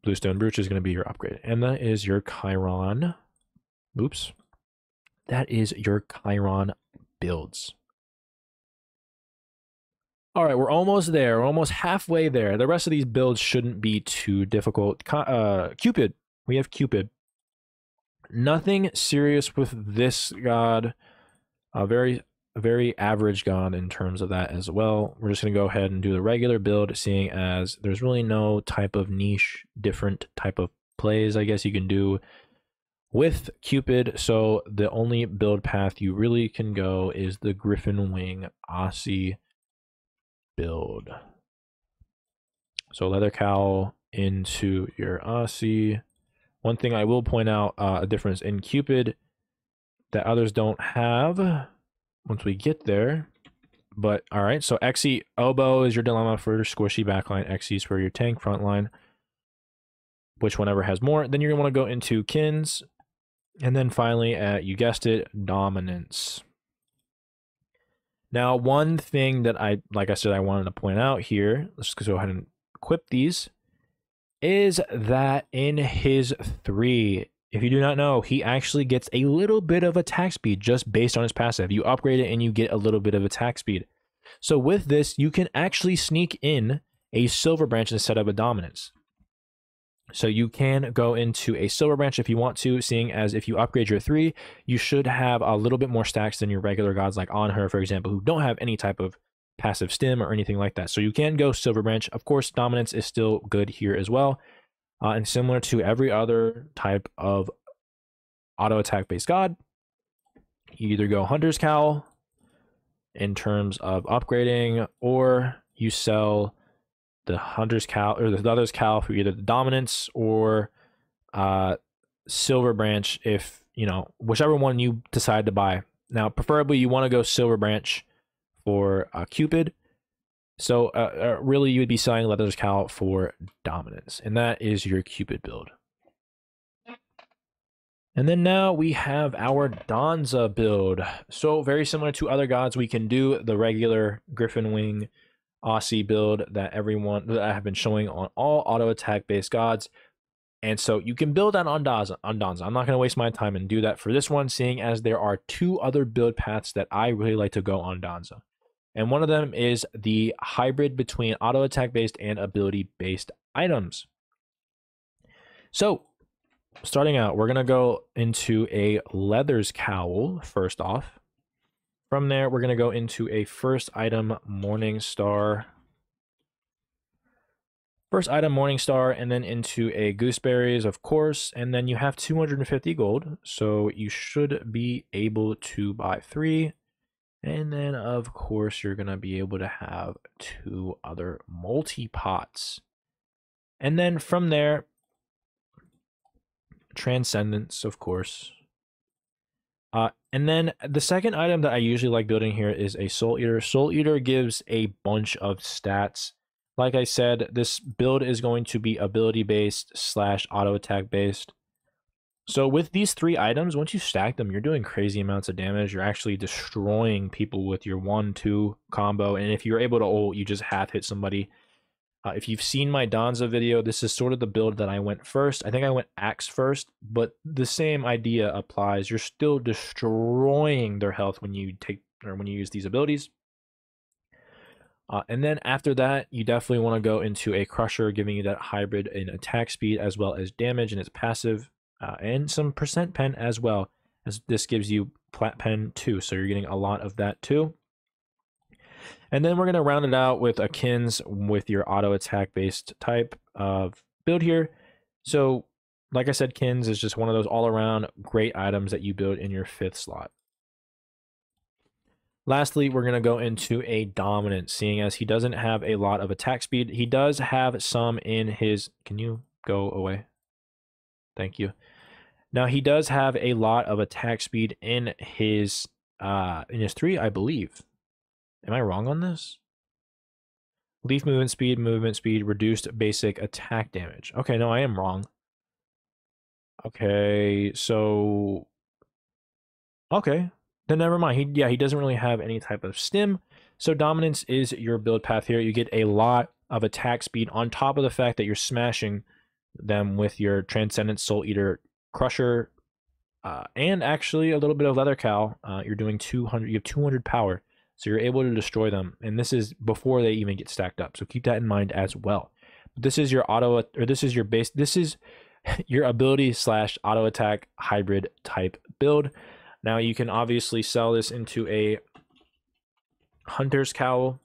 Bluestone Brooch is going to be your upgrade. And that is your Chiron. Oops. That is your Chiron builds. All right, we're almost there. We're almost halfway there. The rest of these builds shouldn't be too difficult. Cupid. We have Cupid. Nothing serious with this god. A very average god in terms of that as well. We're just going to go ahead and do the regular build, seeing as there's really no type of niche, different type of plays, I guess you can do with Cupid. So the only build path you really can go is the Griffin Wing Aussie build. So leather cowl into your Aussie. One thing I will point out, a difference in Cupid that others don't have once we get there. But all right, so Xe Oboe is your dilemma for your squishy backline. Xe is for your tank frontline. Which whenever has more. Then you're gonna want to go into Kins, and then finally, you guessed it, Dominance. Now, one thing that like I said, I wanted to point out here, let's just go ahead and equip these, is that in his 3, if you do not know, he actually gets a little bit of attack speed just based on his passive. You upgrade it and you get a little bit of attack speed. So with this, you can actually sneak in a Silver Branch instead of a Dominance. So you can go into a Silver Branch if you want to, seeing as if you upgrade your 3, you should have a little bit more stacks than your regular gods like Anhur, for example, who don't have any type of passive stim or anything like that. So you can go Silver Branch. Of course, Dominance is still good here as well. And similar to every other type of auto attack based god, you either go Hunter's Cowl in terms of upgrading, or you sell the Hunter's Cowl or the other's Cowl for either the Dominance or Silver Branch, if you know, whichever one you decide to buy. Now, preferably you want to go Silver Branch for Cupid. So really you would be selling Leather's Cowl for Dominance, and that is your Cupid build. And then now we have our Danza build. So very similar to other gods, we can do the regular Griffin Wing Aussie build that I have been showing on all auto attack based gods. And so you can build that on Danza. I'm not going to waste my time and do that for this one, seeing as there are 2 other build paths that I really like to go on Danza. And one of them is the hybrid between auto attack based and ability based items. So starting out, we're going to go into a Leather's Cowl first off. From there, we're going to go into a first item Morningstar. First item Morningstar, and then into a Gooseberries, of course. And then you have 250 gold, so you should be able to buy 3. And then, of course, you're going to be able to have 2 other multi-pots. And then from there, Transcendence, of course. And then the second item that I usually like building here is a Soul Eater. Soul Eater gives a bunch of stats. Like I said, this build is going to be ability-based / auto attack based. So with these 3 items, once you stack them, you're doing crazy amounts of damage. You're actually destroying people with your 1-2 combo. And if you're able to ult, you just half hit somebody. If you've seen my Danza video, this is sort of the build that I went first. I think I went Axe first, but the same idea applies. You're still destroying their health when you use these abilities. And then after that, you definitely want to go into a Crusher, giving you that hybrid in attack speed as well as damage and its passive, and some percent pen as well, as this gives you plat pen too. So you're getting a lot of that too. And then we're going to round it out with a Kins with your auto attack based type of build here. So like I said, Kins is just one of those all around great items that you build in your 5th slot. Lastly, we're going to go into a Dominant, seeing as he doesn't have a lot of attack speed. He does have some in his... Can you go away? Thank you. Now, he does have a lot of attack speed in his 3, I believe. Am I wrong on this? Leaf movement speed, reduced basic attack damage. Okay, no, I am wrong. Okay, so... Okay. Then never mind. He doesn't really have any type of stim. So Dominance is your build path here. You get a lot of attack speed on top of the fact that you're smashing them with your Transcendence, Soul Eater, Crusher, and actually a little bit of Leather Cow. You're doing 200. You have 200 power, so you're able to destroy them. And this is before they even get stacked up. So keep that in mind as well. But this is your this is your base. This is your ability / auto attack hybrid type build. Now you can obviously sell this into a Hunter's Cowl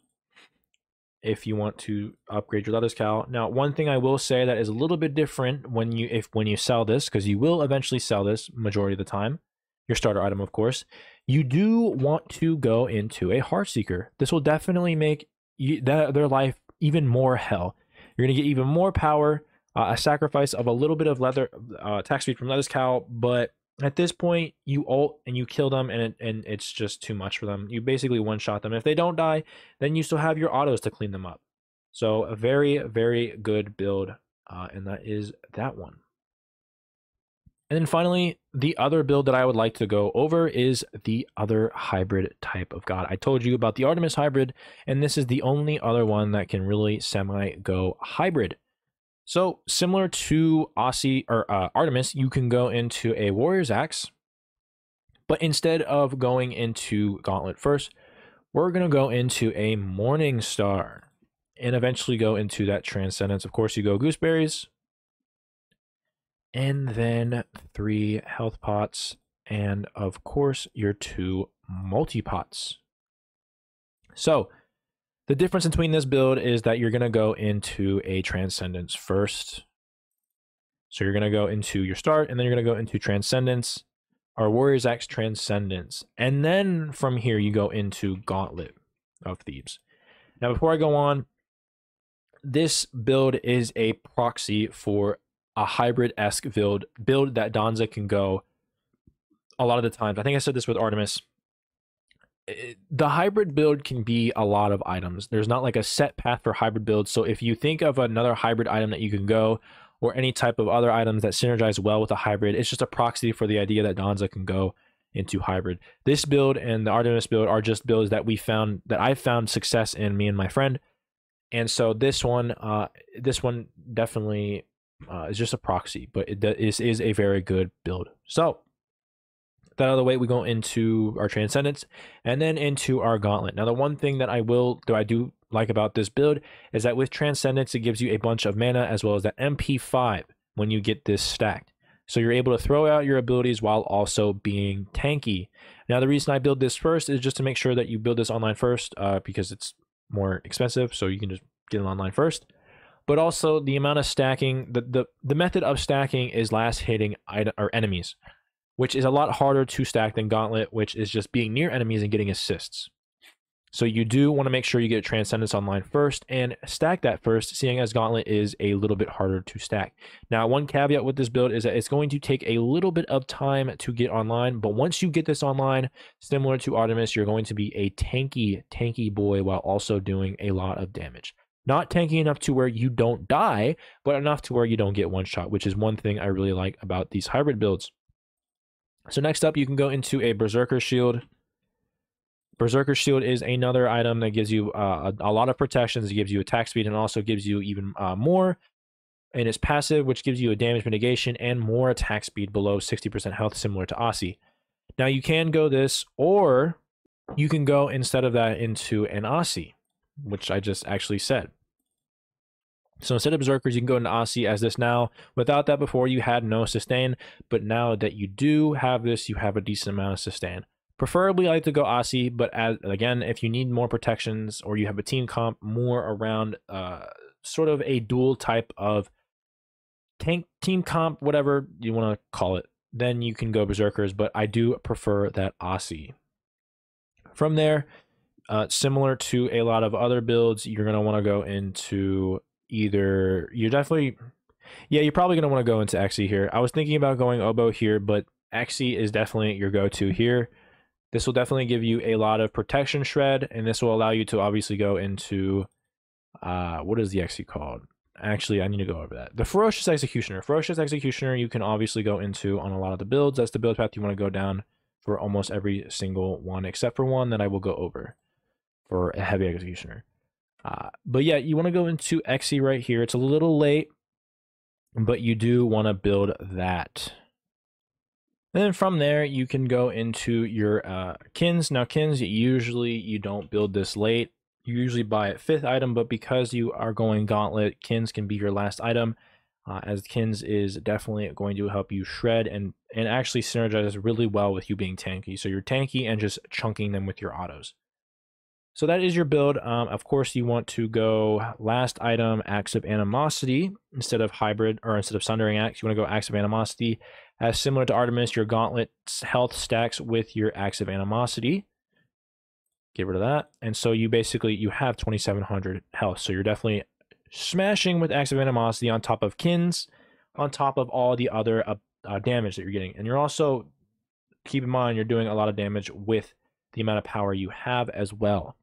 if you want to upgrade your Leather's Cowl. Now, one thing I will say that is a little bit different when you sell this, because you will eventually sell this majority of the time, your starter item, of course, you do want to go into a Heartseeker. This will definitely make their life even more hell. You're going to get even more power, a sacrifice of a little bit of leather attack speed from Leather's Cowl, but at this point, you ult and you kill them, and it's just too much for them. You basically one-shot them. If they don't die, then you still have your autos to clean them up. So a very, very good build, and that is that one. And then finally, the other build that I would like to go over is the other hybrid type of god. I told you about the Artemis hybrid, and this is the only other one that can really semi-go hybrid. So similar to Artemis, you can go into a Warrior's Axe, but instead of going into Gauntlet first, we're going to go into a Morning Star and eventually go into that Transcendence. Of course, you go Gooseberries, and then 3 health pots, and of course your 2 multi-pots. So the difference between this build is that you're going to go into a Transcendence first. So you're going to go into your start, and then you're going to go into Transcendence, or Warrior's Axe Transcendence. And then from here, you go into Gauntlet of Thebes. Now, before I go on, this build is a proxy for a hybrid-esque build that Danza can go a lot of the times. I think I said this with Artemis. The hybrid build can be a lot of items. There's not like a set path for hybrid builds. So if you think of another hybrid item that you can go, or any type of other items that synergize well with a hybrid, it's just a proxy for the idea that Danza can go into hybrid. This build and the Artemis build are just builds that I found success in, me and my friend. And so this one definitely is just a proxy, but it is a very good build. So that out of the way, we go into our Transcendence and then into our Gauntlet. Now, the one thing that I do like about this build is that with Transcendence, it gives you a bunch of mana as well as that MP5 when you get this stacked. So you're able to throw out your abilities while also being tanky. Now, the reason I build this first is just to make sure that you build this online first, because it's more expensive, so you can just get it online first. But also the amount of stacking, the method of stacking is last hitting enemies, which is a lot harder to stack than Gauntlet, which is just being near enemies and getting assists. So you do want to make sure you get Transcendence online first and stack that first, seeing as Gauntlet is a little bit harder to stack. Now, one caveat with this build is that it's going to take a little bit of time to get online, but once you get this online, similar to Artemis, you're going to be a tanky boy while also doing a lot of damage. Not tanky enough to where you don't die, but enough to where you don't get one shot, which is one thing I really like about these hybrid builds. So next up, you can go into a Berserker Shield. Berserker Shield is another item that gives you a lot of protections. It gives you attack speed and also gives you even more. And it's passive, which gives you a damage mitigation and more attack speed below 60% health, similar to Aussie. Now you can go this, or you can go instead of that into an Aussie, which I just actually said. So instead of Berserkers, you can go into Aussie as this now. Without that before, you had no sustain, but now that you do have this, you have a decent amount of sustain. Preferably, I like to go Aussie, but again, if you need more protections or you have a team comp more around sort of a dual type of tank team comp, whatever you want to call it, then you can go Berserkers, but I do prefer that Aussie. From there, similar to a lot of other builds, you're going to want to go into either, you're probably going to want to go into Exi here. I was thinking about going Oboe here, but Exi is definitely your go-to here. This will definitely give you a lot of protection shred, and this will allow you to obviously go into, what is the Exi called? Actually, I need to go over that. The Ferocious Executioner. Ferocious Executioner you can obviously go into on a lot of the builds. That's the build path you want to go down for almost every single one, except for one that I will go over for a Heavy Executioner. But yeah, you want to go into Exi right here. It's a little late, but you do want to build that. And then from there, you can go into your Kins. Now, Kins, usually you don't build this late. You usually buy it 5th item, but because you are going Gauntlet, Kins can be your last item, as Kins is definitely going to help you shred and actually synergize really well with you being tanky. So you're tanky and just chunking them with your autos. So that is your build. Of course, you want to go last item, Axe of Animosity, instead of Hybrid, or instead of Sundering Axe, you want to go Axe of Animosity. As similar to Artemis, your Gauntlet's health stacks with your Axe of Animosity. Get rid of that. And so you have 2,700 health. So you're definitely smashing with Axe of Animosity on top of Kins, on top of all the other damage that you're getting. And you're also, keep in mind, you're doing a lot of damage with the amount of power you have as well.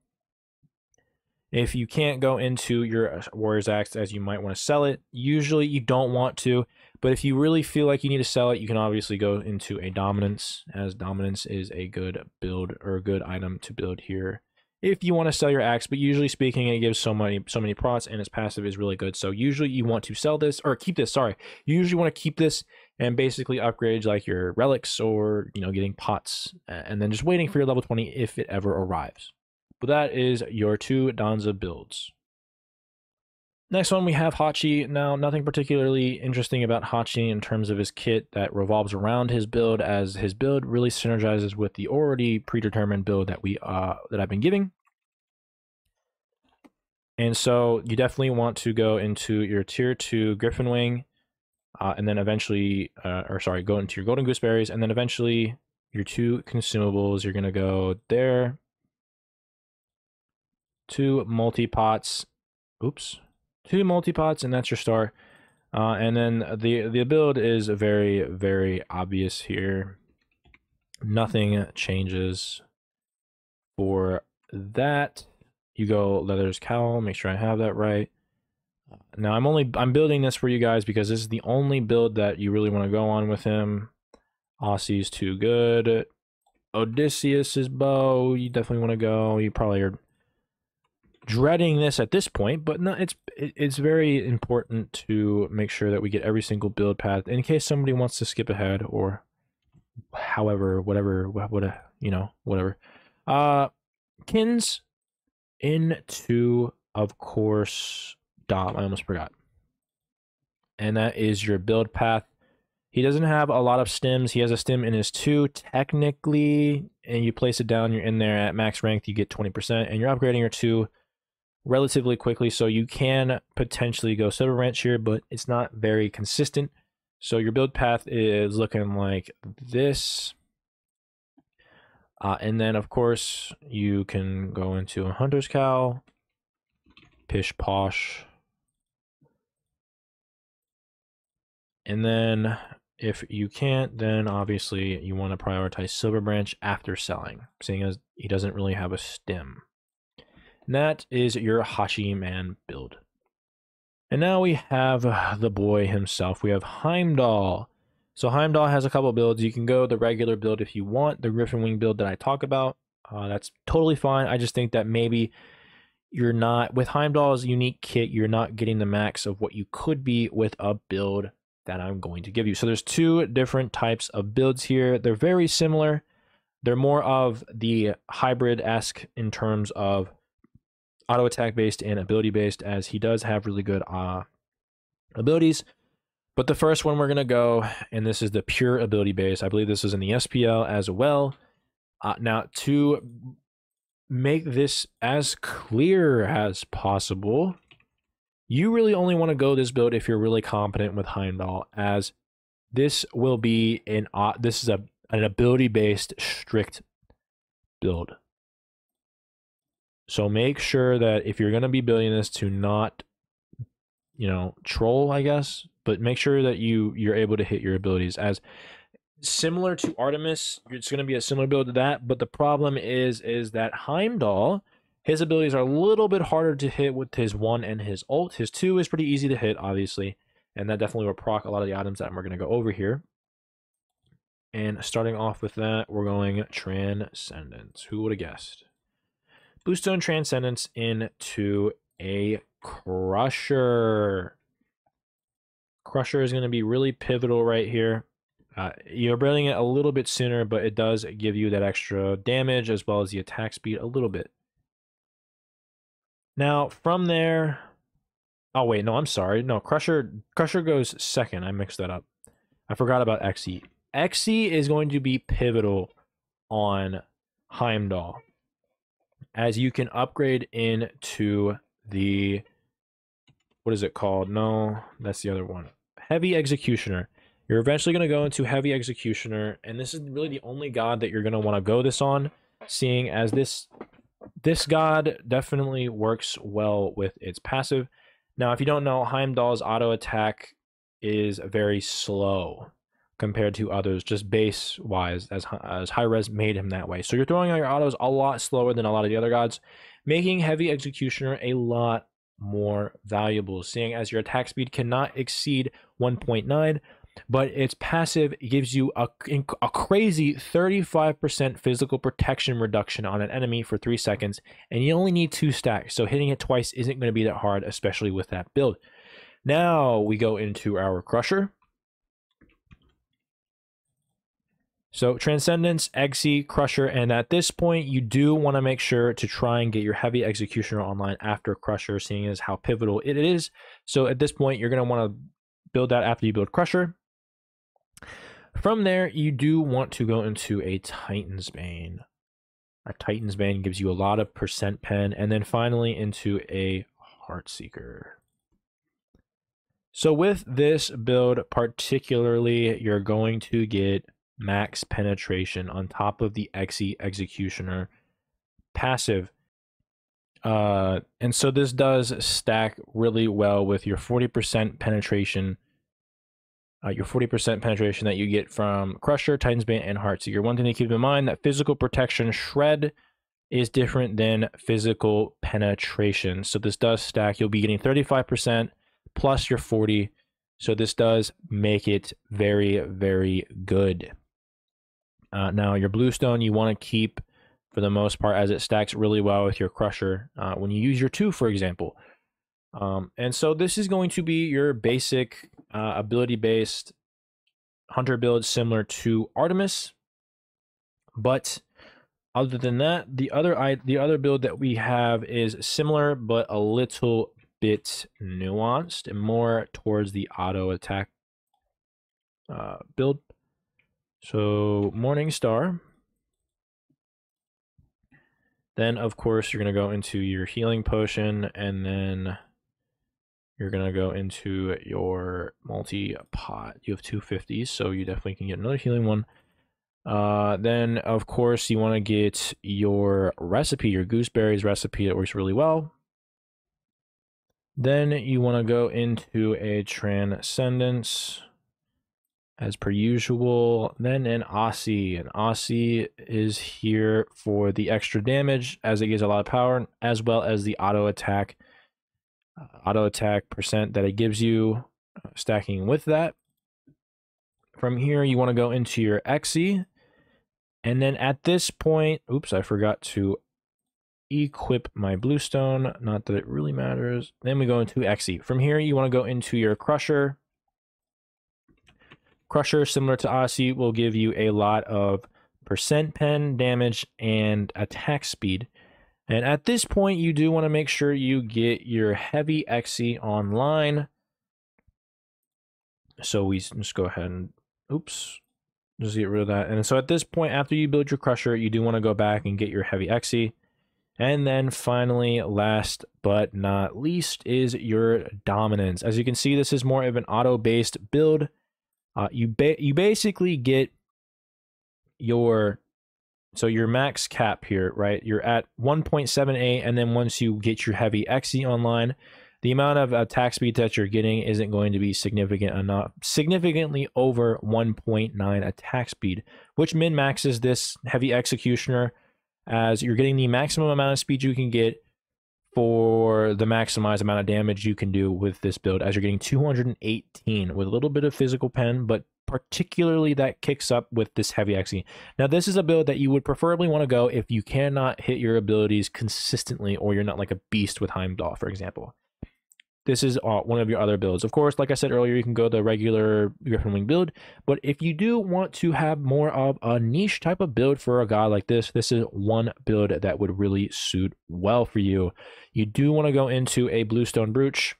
If you can't go into your Warrior's Axe, as you might want to sell it, usually you don't want to, but if you really feel like you need to sell it, you can obviously go into a Dominance, as Dominance is a good build, or a good item to build here if you want to sell your axe. But usually speaking, it gives so many prots, and its passive is really good. So usually you want to sell this, or keep this, sorry. You usually want to keep this and basically upgrade like your relics, or getting pots, and then just waiting for your level 20 if it ever arrives. But that is your 2 Danza builds. Next one, we have Hachi. Now, nothing particularly interesting about Hachi in terms of his kit that revolves around his build, as his build really synergizes with the already predetermined build that I've been giving. And so you definitely want to go into your tier 2 Griffin Wing, and then eventually, go into your Golden Gooseberries, and then eventually your 2 consumables. You're going to go there. 2 multi-pots. Oops. 2 multi-pots, and that's your star. And then the build is very, very obvious here. Nothing changes for that. You go Leather's Cowl, make sure I have that right. Now I'm building this for you guys because this is the only build that you really want to go on with him. Aussie's too good. Odysseus's bow, you definitely want to go. You probably are dreading this at this point, but no, it's very important to make sure that we get every single build path in case somebody wants to skip ahead, or however, whatever. Kins into, of course, Dom. I almost forgot. And that is your build path. He doesn't have a lot of stims. He has a stim in his 2 technically, and you place it down, you're in there at max rank, you get 20%, and you're upgrading your 2 relatively quickly, so you can potentially go Silver Branch here, but it's not very consistent. So your build path is looking like this. And then, of course, you can go into a Hunter's Cowl, Pish Posh. And then if you can't, then obviously you want to prioritize Silver Branch after selling, seeing as he doesn't really have a stim. And that is your Hachi Man build. And now we have the boy himself. We have Heimdall. So Heimdall has a couple builds. You can go the regular build if you want, the Griffin Wing build that I talk about. That's totally fine. I just think that maybe you're not, with Heimdall's unique kit, you're not getting the max of what you could be with a build that I'm going to give you. So there's two different types of builds here. They're very similar. They're more of the hybrid-esque in terms of auto attack based and ability based, as he does have really good abilities. But the first one we're going to go, and this is the pure ability base. I believe this is in the SPL as well. Now, to make this as clear as possible, you really only want to go this build if you're really competent with Heimdall, as this will be an ability based strict build. So make sure that if you're going to be building this, to not, you know, troll, I guess, but make sure that you're able to hit your abilities. As similar to Artemis, it's going to be a similar build to that, but the problem is that Heimdall, his abilities are a little bit harder to hit with his 1 and his ult. His 2 is pretty easy to hit, obviously, and that definitely will proc a lot of the items that we're going to go over here. And starting off with that, we're going Transcendence. Who would have guessed? Bluestone Transcendence into a Crusher. Crusher is going to be really pivotal right here. You're building it a little bit sooner, but it does give you that extra damage as well as the attack speed a little bit. Now, from there... Oh, wait, no, I'm sorry. No, Crusher goes second. I mixed that up. I forgot about Xe. Xe is going to be pivotal on Heimdall, as you can upgrade into the... What is it called? No, that's the other one. Heavy Executioner. You're eventually going to go into Heavy Executioner, and this is really the only god that you're going to want to go this on, seeing as this god definitely works well with its passive. Now, if you don't know, Heimdall's auto attack is very slow compared to others, just base-wise, as Hi-Rez made him that way. So you're throwing out your autos a lot slower than a lot of the other gods, making Heavy Executioner a lot more valuable, seeing as your attack speed cannot exceed 1.9, but its passive gives you a crazy 35% physical protection reduction on an enemy for 3 seconds, and you only need 2 stacks, so hitting it twice isn't going to be that hard, especially with that build. Now we go into our Crusher. So Transcendence, Xe, Crusher, and at this point, you do want to make sure to try and get your Heavy Executioner online after Crusher, seeing as how pivotal it is. So at this point, you're going to want to build that after you build Crusher. From there, you do want to go into a Titan's Bane. A Titan's Bane gives you a lot of percent pen, and then finally into a Heartseeker. So with this build particularly, you're going to get max penetration on top of the Xe Executioner passive. And so this does stack really well with your 40% penetration. Your 40% penetration that you get from Crusher, Titan's Bane, and Heartseeker. One thing to keep in mind, that physical protection shred is different than physical penetration. So this does stack. You'll be getting 35% plus your 40. So this does make it very, very good. Now, your Bluestone you want to keep for the most part, as it stacks really well with your Crusher when you use your 2, for example. And so this is going to be your basic ability-based hunter build, similar to Artemis. But other than that, the other build that we have is similar, but a little bit nuanced and more towards the auto attack build. So Morningstar. Then, of course, you're going to go into your healing potion, and then you're going to go into your multi-pot. You have 250s, so you definitely can get another healing one. Then, of course, you want to get your recipe, your gooseberries recipe that works really well. Then you want to go into a Transcendence, as per usual. Then an Aussie. An Aussie is here for the extra damage, as it gives a lot of power, as well as the auto attack percent that it gives you, stacking with that. From here, you want to go into your Xe, And then at this point, oops, I forgot to equip my bluestone. Not that it really matters. Then we go into Xe. From here, you want to go into your Crusher. Crusher, similar to Odyssey, will give you a lot of percent pen damage and attack speed. And at this point, you do want to make sure you get your heavy Xe online. So we just go ahead and, oops, just get rid of that. And so at this point, after you build your Crusher, you do want to go back and get your heavy Xe. And then finally, last but not least, is your Dominance. As you can see, this is more of an auto-based build. You basically get your max cap here, right? You're at 1.78, and then once you get your heavy Xe online, the amount of attack speed that you're getting isn't going to be significant enough, significantly over 1.9 attack speed, which min-maxes this heavy Executioner, as you're getting the maximum amount of speed you can get for the maximized amount of damage you can do with this build, as you're getting 218 with a little bit of physical pen, but particularly that kicks up with this heavy Xe. Now, this is a build that you would preferably want to go if you cannot hit your abilities consistently, or you're not like a beast with Heimdall, for example. This is one of your other builds. Of course, like I said earlier, you can go the regular Griffin Wing build, but if you do want to have more of a niche type of build for a guy like this, this is one build that would really suit well for you. You do want to go into a Bluestone Brooch.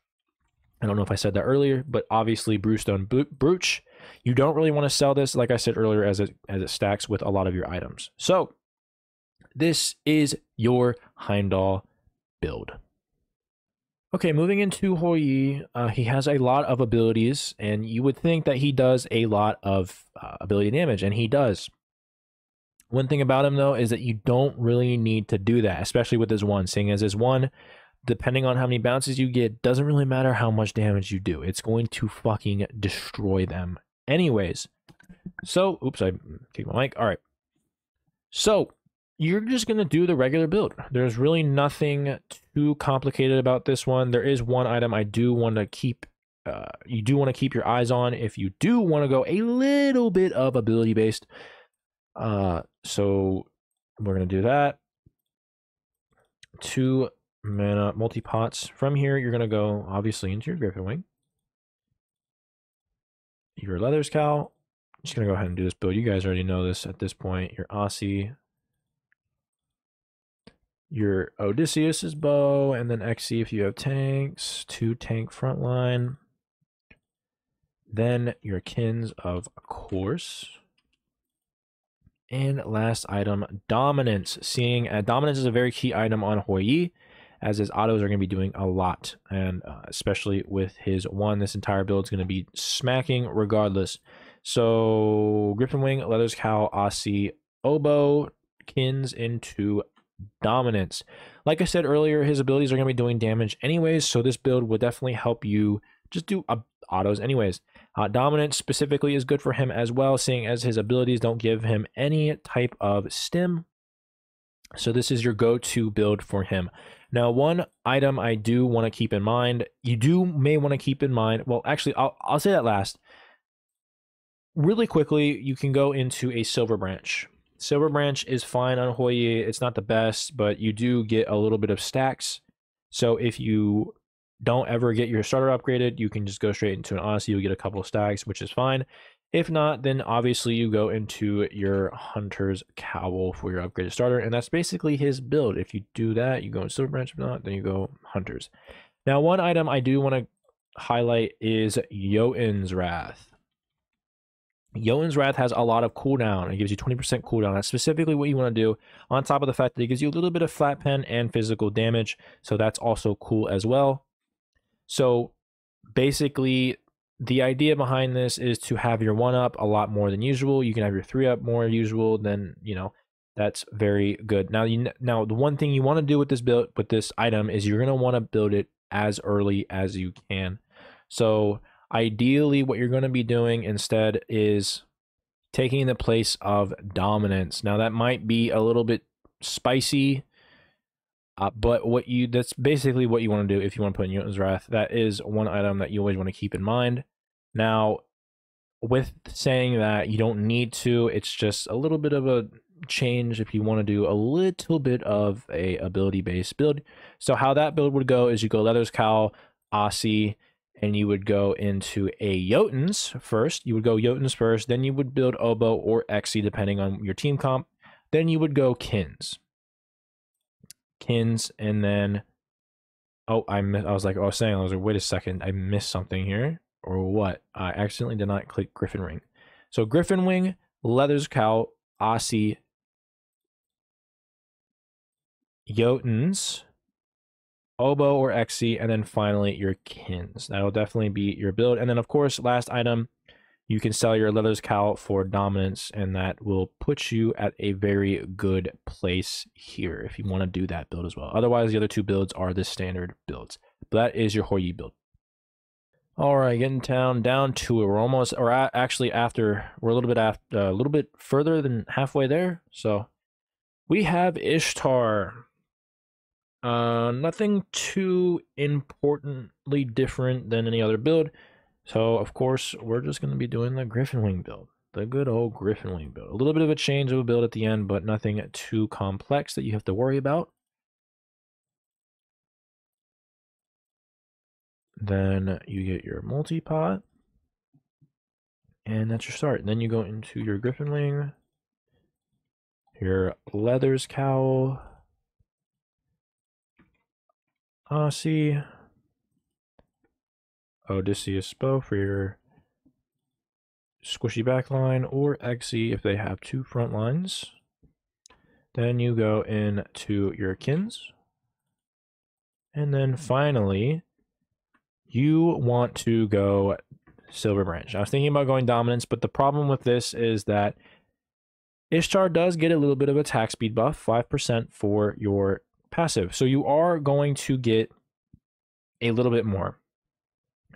I don't know if I said that earlier, but obviously Bluestone Brooch. You don't really want to sell this, like I said earlier, as it stacks with a lot of your items. So this is your Heimdall build. Okay, moving into Hou Yi, he has a lot of abilities, and you would think that he does a lot of ability damage, and he does. One thing about him, though, is that you don't really need to do that, especially with his one, seeing as his one, depending on how many bounces you get, doesn't really matter how much damage you do. It's going to fucking destroy them anyways. So, oops, I kicked my mic. All right. So, you're just going to do the regular build. There's really nothing too complicated about this one. There is one item I do want to keep, you do want to keep your eyes on if you do want to go a little bit of ability based. So we're going to do that. 2 mana multi-pots. From here, you're going to go obviously into your Griffin Wing, your Leathers Cowl. I'm just going to go ahead and do this build. You guys already know this at this point. Your Aussie, your Odysseus's bow, and then Xe if you have tanks, 2 tank frontline. Then your Kins, of course. And last item, Dominance. Seeing Dominance is a very key item on Hou Yi, as his autos are going to be doing a lot. And especially with his one, this entire build is going to be smacking regardless. So Griffin Wing, Leathers Cowl, Aussie, Oboe, Kins into Dominance. Like I said earlier, his abilities are going to be doing damage anyways, so this build will definitely help you just do autos anyways. Dominance specifically is good for him as well, seeing as his abilities don't give him any type of stim. So this is your go-to build for him. Now, one item I do want to keep in mind, may want to keep in mind, well, actually, I'll say that last. Really quickly, you can go into a Silver Branch. Silver Branch is fine on Hou Yi. It's not the best, but you do get a little bit of stacks. So if you don't ever get your starter upgraded, you can just go straight into an Odyssey. You'll get a couple of stacks, which is fine. If not, then obviously you go into your Hunter's Cowl for your upgraded starter, and that's basically his build. If you do that, you go in Silver Branch. If not, then you go Hunters. Now, one item I do want to highlight is Jotun's Wrath. Jotun's Wrath has a lot of cooldown. It gives you 20% cooldown. That's specifically what you want to do, on top of the fact that it gives you a little bit of flat pen and physical damage. So that's also cool as well. So basically, the idea behind this is to have your 1-up a lot more than usual. You can have your 3-up more usual, then, you know, that's very good. Now, the one thing you want to do with this build, with this item, is you're going to want to build it as early as you can. So ideally, what you're going to be doing instead is taking the place of Dominance. Now, that might be a little bit spicy, but that's basically what you want to do if you want to put in Jotun's Wrath. That is one item that you always want to keep in mind. Now, with saying that, you don't need to. It's just a little bit of a change if you want to do a little bit of a ability based build. So how that build would go is you go Leathers Cowl, Aussie, and you would go into a Jotuns first. You would go Jotuns first, then you would build Oboe or Exi depending on your team comp. Then you would go Kins, and then I was like, wait a second, I missed something here, or what? I accidentally did not click Griffin Wing. So Griffin Wing, Leathers Cowl, Aussie, Jotuns, Oboe or Exi, and then finally your Kins. That'll definitely be your build. And then of course, last item, you can sell your Leathers Cowl for dominance, and that will put you at a very good place here if you want to do that build as well. Otherwise, the other two builds are the standard builds. But that is your Hou Yi build. All right, getting down to it. We're almost, or actually after, we're a little bit further than halfway there. So we have Ishtar. Nothing too importantly different than any other build. So, of course, we're just going to be doing the Griffin Wing build. The good old Griffin Wing build. A little bit of a change of a build at the end, but nothing too complex that you have to worry about. Then you get your multi-pot. And that's your start. And then you go into your Griffin Wing, your Leathers Cowl, Aussie, Odysseus Bow for your squishy backline, or Exi if they have two front lines. Then you go into your Kins. And then finally, you want to go Silver Branch. I was thinking about going Dominance, but the problem with this is that Ishtar does get a little bit of attack speed buff, 5% for your passive. So you are going to get a little bit more.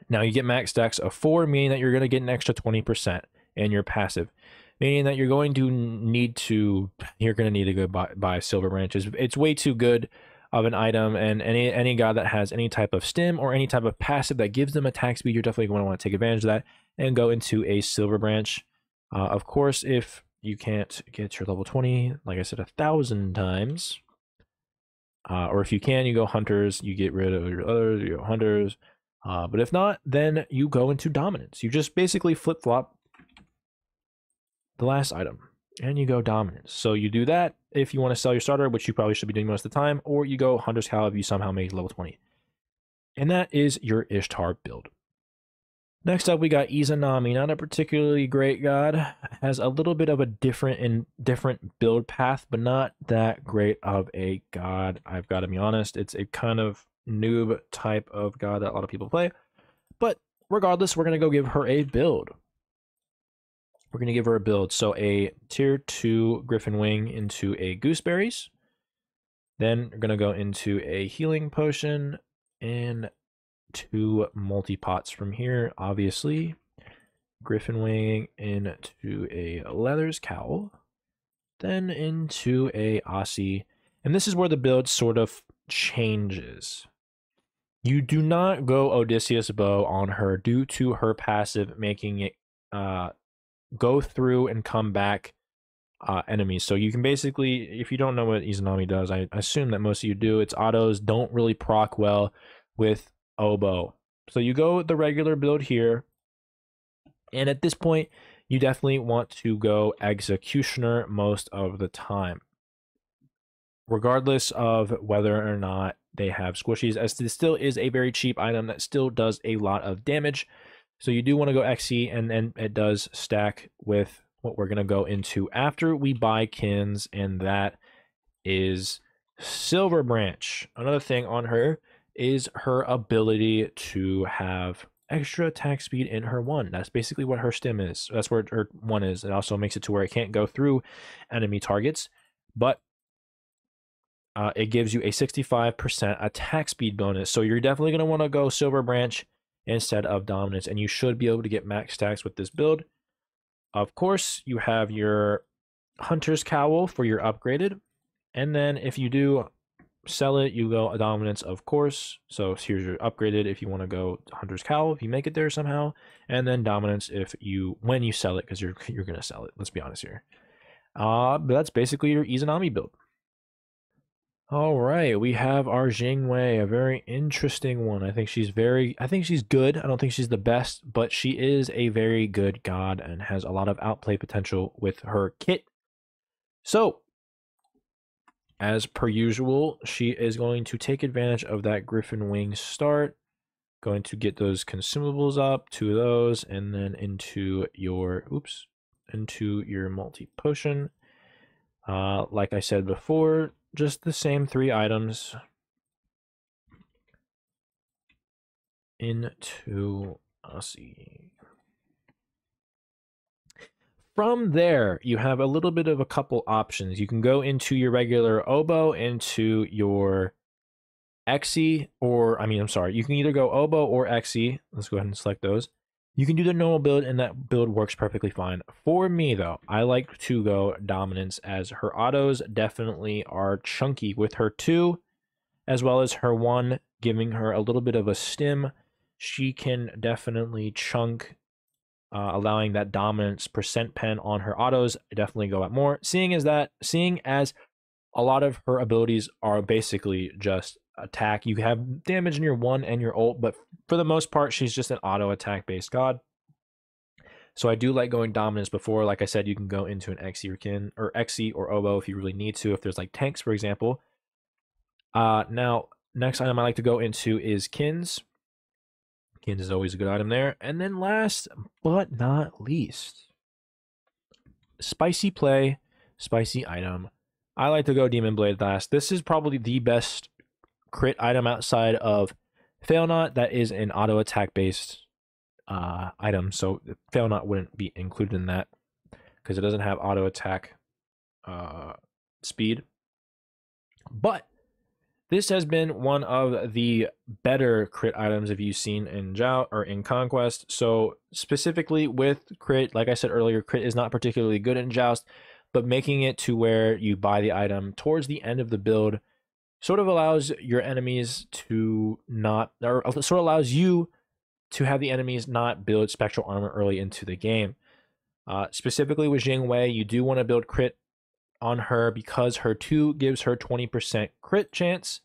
Now you get max dex of 4, meaning that you're going to get an extra 20% in your passive, meaning that you're going to need to go buy Silver Branches. It's way too good of an item, and any guy that has any type of stim or any type of passive that gives them attack speed, you're definitely going to want to take advantage of that and go into a Silver Branch. Of course, if you can't get your level 20, like I said 1,000 times, or if you can, you go Hunters, you get rid of your others, you go Hunters. But if not, then you go into Dominance. You just basically flip-flop the last item, and you go Dominance. So you do that if you want to sell your starter, which you probably should be doing most of the time, or you go Hunter's Cowl if you somehow make level 20. And that is your Ishtar build. Next up, we got Izanami. Not a particularly great god. Has a little bit of a different build path, but not that great of a god. I've got to be honest. It's a kind of noob type of god that a lot of people play. But regardless, we're going to go give her a build. We're going to give her a build. So a tier 2 Griffin Wing into a Gooseberries. Then we're going to go into a healing potion and 2 multi-pots from here, obviously. Griffin Wing into a Leathers Cowl. Then into a Aussie. And this is where the build sort of changes. You do not go Odysseus Bow on her due to her passive making it go through and come back enemies. So you can basically, if you don't know what Izanami does, I assume that most of you do, its autos don't really proc well with Oboe. So you go the regular build here, and at this point, you definitely want to go Executioner most of the time, regardless of whether or not they have squishies, as this still is a very cheap item that still does a lot of damage. So you do want to go XE, and then it does stack with what we're going to go into after we buy Kins, and that is Silver Branch. Another thing on her is her ability to have extra attack speed in her 1. That's basically what her stim is. That's where her 1 is. It also makes it to where it can't go through enemy targets, but it gives you a 65% attack speed bonus. So you're definitely going to want to go Silver Branch instead of Dominance, and you should be able to get max stacks with this build. Of course, you have your Hunter's Cowl for your upgraded, and then if you do sell it, you go a Dominance, of course. So here's your upgraded if you want to go Hunter's Cowl if you make it there somehow, and then Dominance if you when you sell it, because you're going to sell it. Let's be honest here. But that's basically your Izanami build. All right, we have our Jingwei, a very interesting one. I think she's good. I don't think she's the best, but she is a very good god and has a lot of outplay potential with her kit. So, as per usual, she is going to take advantage of that Griffin Wing start, going to get those consumables up, 2 of those, and then into your multi-potion. Like I said before, just the same 3 items into Aussie. From there, you have a little bit of a couple options. You can go into your regular oboe, into your Xe, you can either go oboe or Xe. Let's go ahead and select those. You can do the normal build, and that build works perfectly fine. For me, though, I like to go dominance, as her autos definitely are chunky with her 2, as well as her 1, giving her a little bit of a stim. She can definitely chunk, allowing that dominance percent pen on her autos definitely go at more. Seeing as a lot of her abilities are basically just attack. You have damage in your 1 and your ult, but for the most part, she's just an auto attack based god. So I do like going dominance before. Like I said, you can go into an Xe or oboe if you really need to, if there's like tanks, for example. Now, next item I like to go into is Kins. Kins is always a good item there. And then last but not least, spicy play, spicy item. I like to go Demon Blade last. This is probably the best crit item outside of Failnaught that is an auto attack based item. So Failnaught wouldn't be included in that because it doesn't have auto attack speed. But this has been one of the better crit items if you've seen in Joust or in Conquest. So specifically with crit, like I said earlier, crit is not particularly good in Joust, but making it to where you buy the item towards the end of the build sort of allows your enemies to not, or sort of allows you to have the enemies not build spectral armor early into the game. Specifically with Jingwei, you do want to build crit on her because her 2 gives her 20% crit chance.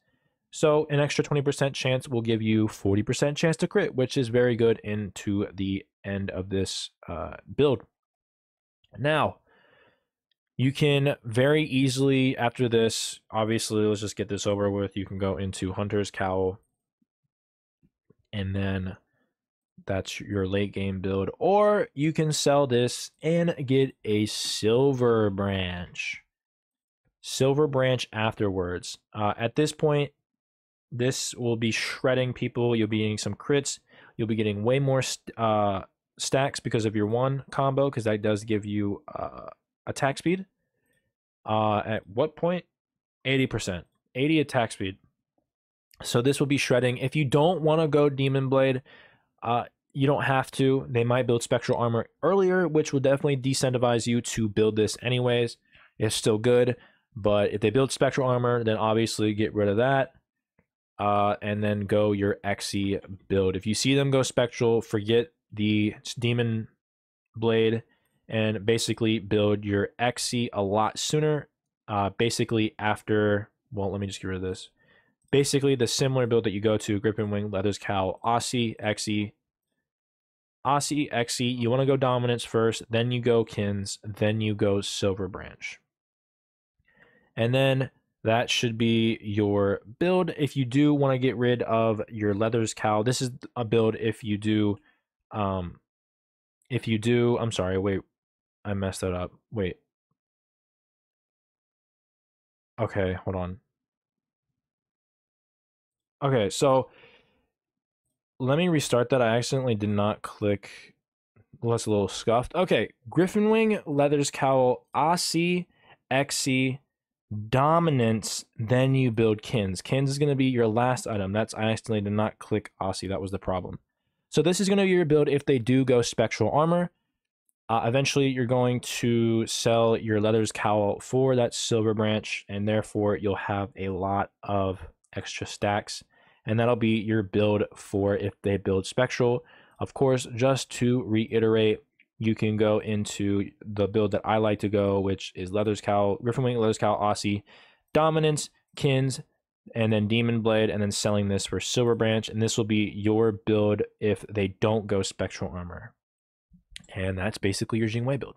So an extra 20% chance will give you 40% chance to crit, which is very good into the end of this build. Now, you can very easily, after this, obviously, let's just get this over with. You can go into Hunter's Cowl, and then that's your late game build. Or you can sell this and get a Silver Branch. Silver Branch afterwards. At this point, this will be shredding people. You'll be getting some crits. You'll be getting way more stacks because of your 1 combo, because that does give you attack speed. At what point? 80%. 80 attack speed. So this will be shredding. If you don't want to go Demon Blade, you don't have to. They might build Spectral Armor earlier, which will definitely decentivize you to build this anyways. It's still good, but if they build Spectral Armor, then obviously get rid of that. And then go your Xe build. If you see them go Spectral, forget the Demon Blade and basically build your Xe a lot sooner. Basically after, well, let me just get rid of this. Basically the similar build that you go to, Griffin Wing, Leather's Cowl, Aussie, Xe. Aussie, Xe, you want to go Dominance first, then you go Kins, then you go Silver Branch. And then that should be your build. If you do want to get rid of your Leather's Cowl, this is a build if you do, I'm sorry, wait, I messed that up. Wait. Okay, hold on. Okay, so let me restart that. I accidentally did not click. Well, that's a little scuffed. Okay, Griffin Wing, Leather's Cowl, Aussie, Xe, Dominance, then you build Kins. Kins is going to be your last item. I accidentally did not click Aussie. That was the problem. So this is going to be your build if they do go Spectral Armor. Eventually, you're going to sell your Leather's Cowl for that Silver Branch, and therefore you'll have a lot of extra stacks. And that'll be your build for if they build Spectral. Of course, just to reiterate, you can go into the build that I like to go, which is Leathers Cowl, Griffin Wing, Leathers Cowl, Aussie, Dominance, Kins, and then Demon Blade, and then selling this for Silver Branch. And this will be your build if they don't go Spectral Armor. And that's basically your Jingwei build.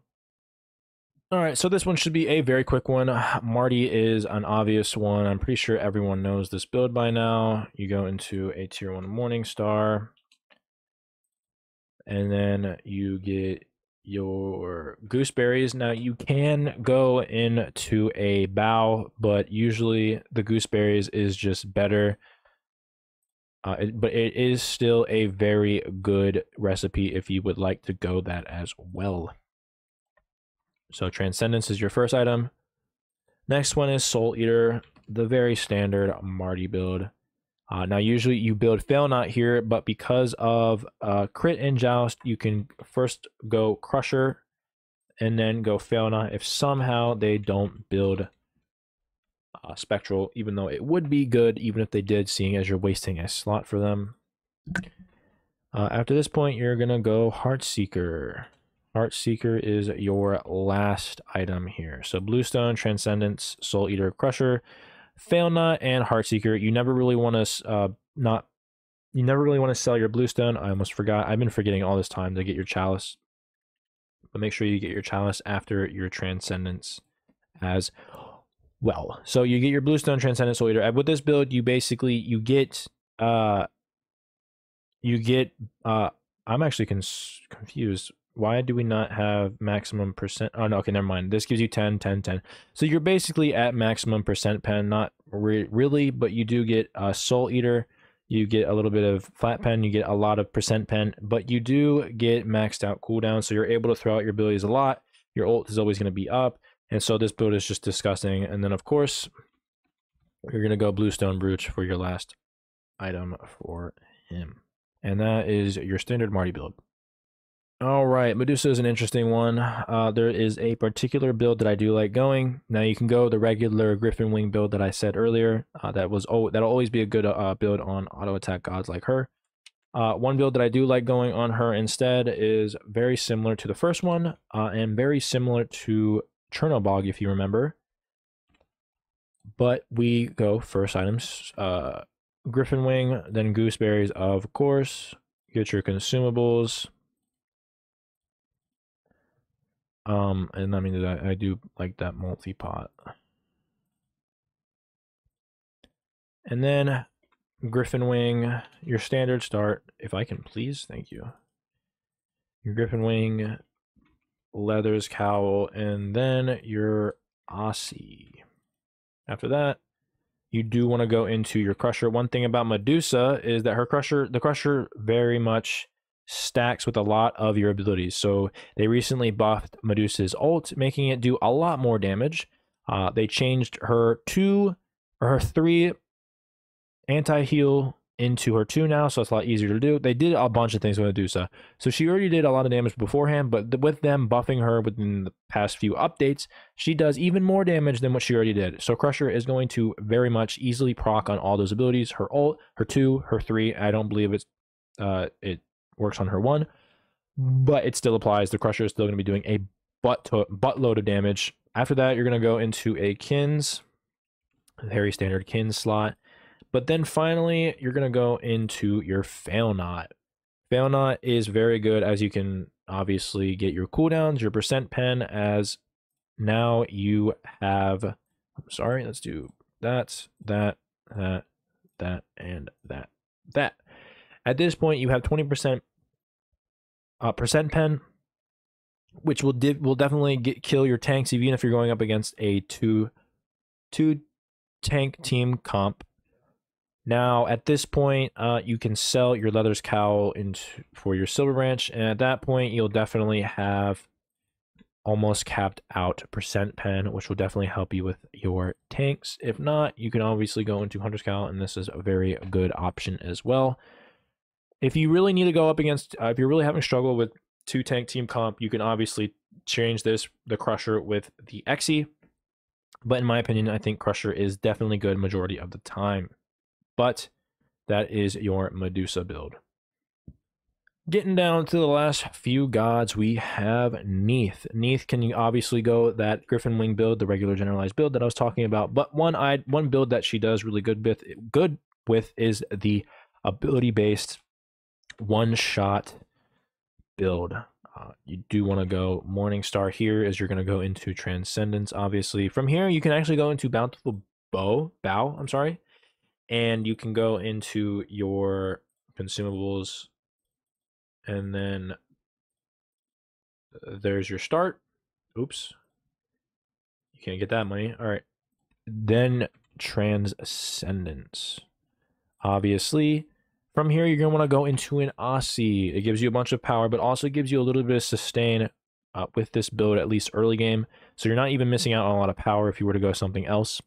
All right, so this one should be a very quick one. Marty is an obvious one. I'm pretty sure everyone knows this build by now. You go into a tier 1 Morningstar, and then you get your gooseberries. Now you can go into a bow, but usually the gooseberries is just better. But it is still a very good recipe if you would like to go that as well. So Transcendence is your first item. Next one is Soul Eater, the very standard Marty build. Now usually you build Fail Not here, but because of crit and Joust, you can first go Crusher and then go Fail Not if somehow they don't build Spectral, even though it would be good even if they did, seeing as you're wasting a slot for them. After this point, you're going to go Heartseeker. Heartseeker is your last item here. So Bluestone, Transcendence, Soul Eater, Crusher, Fail Not, and Heartseeker. You never really want to sell your Bluestone. I almost forgot. I've been forgetting all this time to get your Chalice. But make sure you get your Chalice after your Transcendence as well. So you get your Bluestone, Transcendence, Soul Eater. With this build, you basically get I'm actually confused. Why do we not have maximum percent? Oh, no, okay, never mind. This gives you 10, 10, 10. So you're basically at maximum percent pen, not really, but you do get Soul Eater. You get a little bit of flat pen. You get a lot of percent pen, but you do get maxed out cooldown. So you're able to throw out your abilities a lot. Your ult is always going to be up. And so this build is just disgusting. And then, of course, you're going to go Bluestone Brooch for your last item for him. And that is your standard Marty build. All right, Medusa is an interesting one. There is a particular build that I do like going. Now you can go the regular Griffin Wing build that I said earlier. That'll always be a good build on auto attack gods like her. One build that I do like going on her instead is very similar to the first one, and very similar to Chernobog, if you remember. But we go first items, Griffin Wing, then Gooseberries, of course. Get your consumables. And I mean, I do like that multi-pot. And then Griffin Wing, your standard start, if I can please, thank you. Your Griffin Wing, Leathers Cowl, and then your Aussie. After that, you do want to go into your Crusher. One thing about Medusa is that the Crusher very much stacks with a lot of your abilities. So they recently buffed Medusa's ult, making it do a lot more damage. They changed her 3 anti-heal into her 2 now, so it's a lot easier to do. They did a bunch of things with Medusa. So she already did a lot of damage beforehand, but with them buffing her within the past few updates, she does even more damage than what she already did. So Crusher is going to very much easily proc on all those abilities. Her ult, her 2, her 3. I don't believe it works on her 1, but it still applies. The Crusher is still going to be doing a buttload of damage. After that, you're going to go into a Kins, a very standard Kins slot. But then finally, you're going to go into your Fail Not. Fail Not is very good, as you can obviously get your cooldowns, your percent pen, as now you have, I'm sorry, let's do that, and that. At this point, you have 20% percent pen, which will definitely kill your tanks, even if you're going up against a two tank team comp. Now, at this point, you can sell your Leathers Cowl for your Silver Branch, and at that point, you'll definitely have almost capped out percent pen, which will definitely help you with your tanks. If not, you can obviously go into Hunter's Cowl, and this is a very good option as well. If you really need to go up against, if you're really having struggle with 2 tank team comp, you can obviously change the Crusher with the Exi. But in my opinion, I think Crusher is definitely good majority of the time. But that is your Medusa build. Getting down to the last few gods, we have Neith. Neith can obviously go that Griffin Wing build, the regular generalized build that I was talking about, but one build that she does really good with is the ability-based one-shot build. You do want to go Morningstar here as you're going to go into Transcendence, obviously. From here, you can actually go into Bountiful Bow, I'm sorry, and you can go into your consumables, and then there's your start. Oops. You can't get that money. All right. Then Transcendence. Obviously, from here, you're going to want to go into an Aussie. It gives you a bunch of power, but also gives you a little bit of sustain with this build, at least early game. So you're not even missing out on a lot of power if you were to go something else.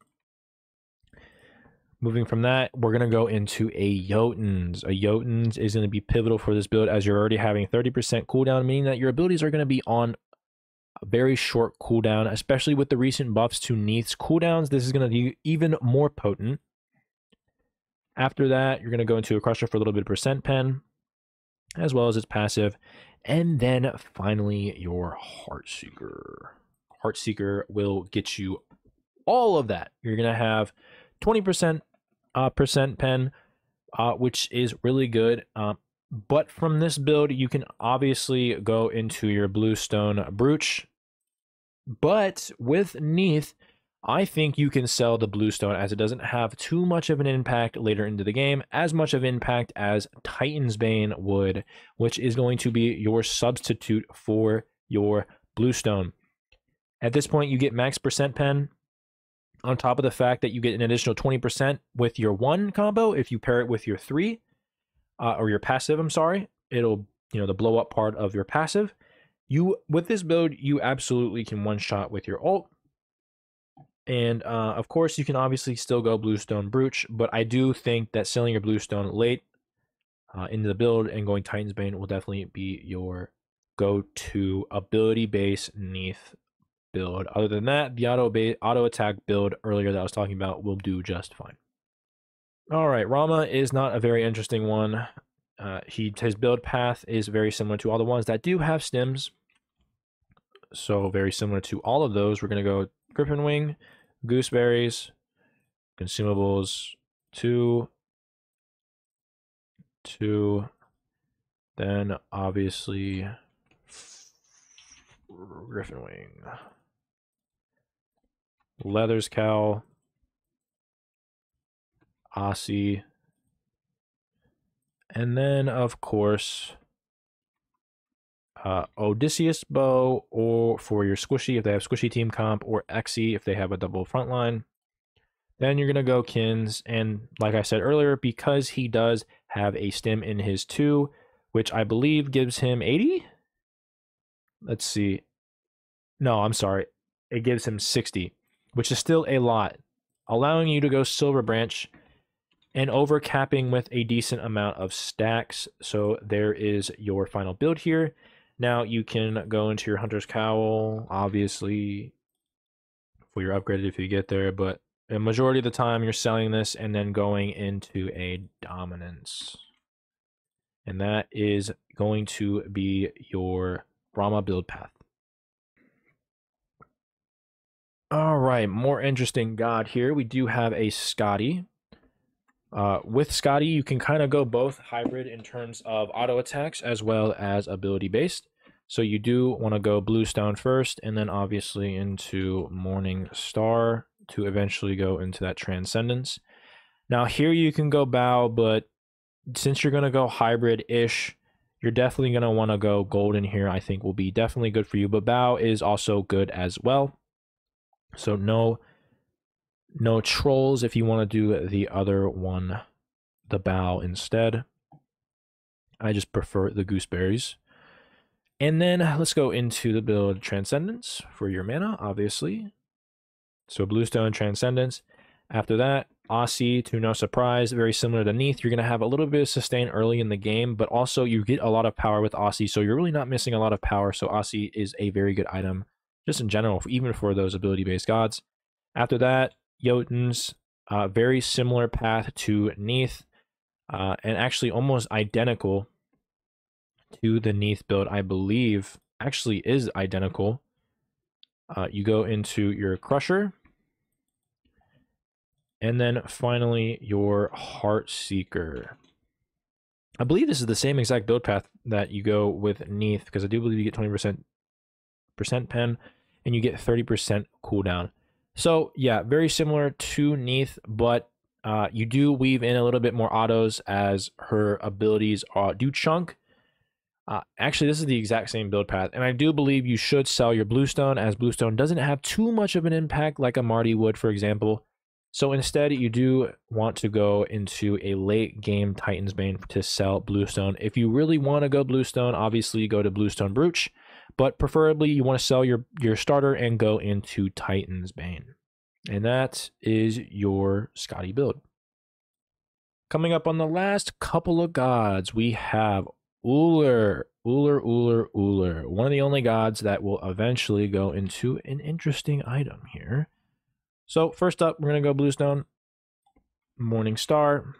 Moving from that, we're going to go into a Jotuns. A Jotuns is going to be pivotal for this build as you're already having 30% cooldown, meaning that your abilities are going to be on a very short cooldown, especially with the recent buffs to Neith's cooldowns. This is going to be even more potent. After that, you're going to go into a Crusher for a little bit of percent pen, as well as its passive. And then finally, your Heartseeker. Heartseeker will get you all of that. You're going to have 20% percent pen, which is really good. But from this build, you can obviously go into your Bluestone Brooch. But with Neith, I think you can sell the Bluestone as it doesn't have too much of an impact later into the game, as much of impact as Titan's Bane would, which is going to be your substitute for your Bluestone. At this point, you get max percent pen, on top of the fact that you get an additional 20% with your 1 combo if you pair it with your 3, or your passive, I'm sorry. It'll, the blow up part of your passive. With this build, you absolutely can one-shot with your ult. And, of course, you can obviously still go Bluestone Brooch, but I do think that selling your Bluestone late into the build and going Titan's Bane will definitely be your go-to ability-based Neith build. Other than that, the auto attack build earlier that I was talking about will do just fine. All right, Rama is not a very interesting one. His build path is very similar to all the ones that do have stims. So very similar to all of those. We're going to go Griffin Wing, Gooseberries, consumables, 2, then obviously Griffin Wing, Leathers Cowl, Aussie, and then of course Odysseus Bow, or for your Squishy if they have Squishy team comp, or Exy if they have a double frontline. Then you're going to go Kins, and like I said earlier, because he does have a stim in his 2, which I believe gives him 80? Let's see. No, I'm sorry. It gives him 60, which is still a lot, allowing you to go Silver Branch and overcapping with a decent amount of stacks. So there is your final build here. Now you can go into your Hunter's Cowl, obviously, for your upgraded if you get there, but a majority of the time you're selling this and then going into a Dominance. And that is going to be your Rama build path. All right, more interesting god here. We do have a Skadi. With Skadi, you can kind of go both hybrid in terms of auto attacks as well as ability based. So you do want to go Bluestone first, and then obviously into Morningstar to eventually go into that Transcendence. Now here you can go Bow, but since you're going to go hybrid-ish, you're definitely going to want to go Golden here. I think will be definitely good for you, but Bow is also good as well. So no trolls if you want to do the other one, the Bow instead. I just prefer the Gooseberries. And then let's go into the build Transcendence for your mana, obviously. So Bluestone, Transcendence. After that, Aussie, to no surprise, very similar to Neith. You're going to have a little bit of sustain early in the game, but also you get a lot of power with Aussie, so you're really not missing a lot of power. So Aussie is a very good item, just in general, even for those ability-based gods. After that, Jotuns, very similar path to Neith, and actually almost identical to the Neith build, I believe, actually is identical. You go into your Crusher, and then finally your Heartseeker. I believe this is the same exact build path that you go with Neith, because I do believe you get 20% pen, and you get 30% cooldown. So yeah, very similar to Neith, but you do weave in a little bit more autos as her abilities do chunk. Actually, this is the exact same build path, and I do believe you should sell your Bluestone, as Bluestone doesn't have too much of an impact like a Marty would, for example. So instead, you do want to go into a late game Titan's Bane to sell Bluestone. If you really want to go Bluestone, obviously you go to Bluestone Brooch, but preferably you want to sell your starter and go into Titan's Bane. And that is your Skadi build. Coming up on the last couple of gods, we have Ullr. One of the only gods that will eventually go into an interesting item here. So first up, we're going to go Bluestone. Morningstar.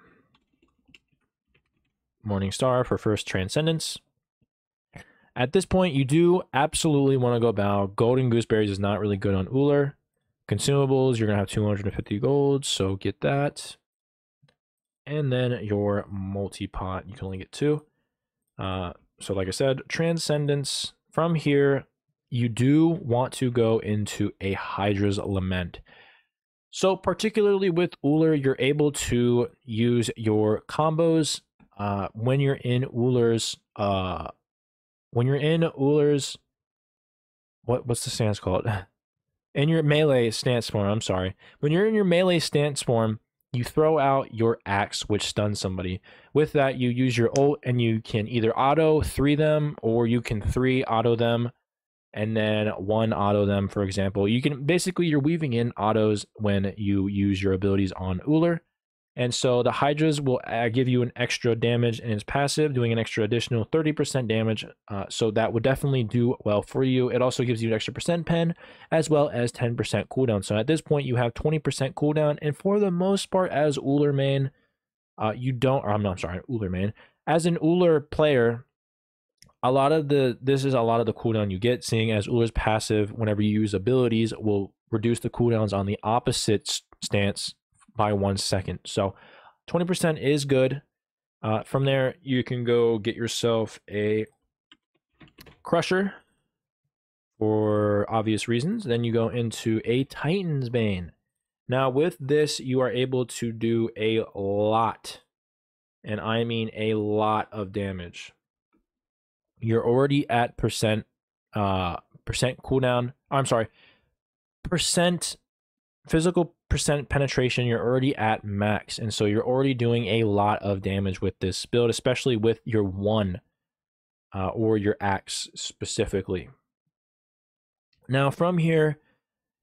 Morningstar for first Transcendence. At this point, you do absolutely want to go Bow. Golden Gooseberries is not really good on Ullr. Consumables, you're going to have 250 gold, so get that. And then your multi-pot, you can only get 2. So like I said, Transcendence. From here, you do want to go into a Hydra's Lament. So particularly with Ullr, you're able to use your combos when you're in Ullr's what's the stance called? In your melee stance form, I'm sorry. When you're in your melee stance form, you throw out your axe, which stuns somebody. With that, you use your ult, and you can either auto 3 them, or you can 3 auto them, and then 1 auto them, for example. You can basically, you're weaving in autos when you use your abilities on Ullr. And so the Hydras will give you an extra damage in its passive, doing an extra additional 30% damage. So that would definitely do well for you. It also gives you an extra percent pen, as well as 10% cooldown. So at this point, you have 20% cooldown. And for the most part, as Ullr main, Ullr main. As an Ullr player, this is a lot of the cooldown you get, seeing as Ullr's passive, whenever you use abilities, will reduce the cooldowns on the opposite stance by 1 second. So 20% is good. From there, you can go get yourself a Crusher for obvious reasons. Then you go into a Titan's Bane. Now with this, you are able to do a lot, and I mean a lot of damage. You're already at percent cooldown. I'm sorry, physical percent penetration. You're already at max, and so you're already doing a lot of damage with this build, especially with your 1 or your axe specifically. Now from here,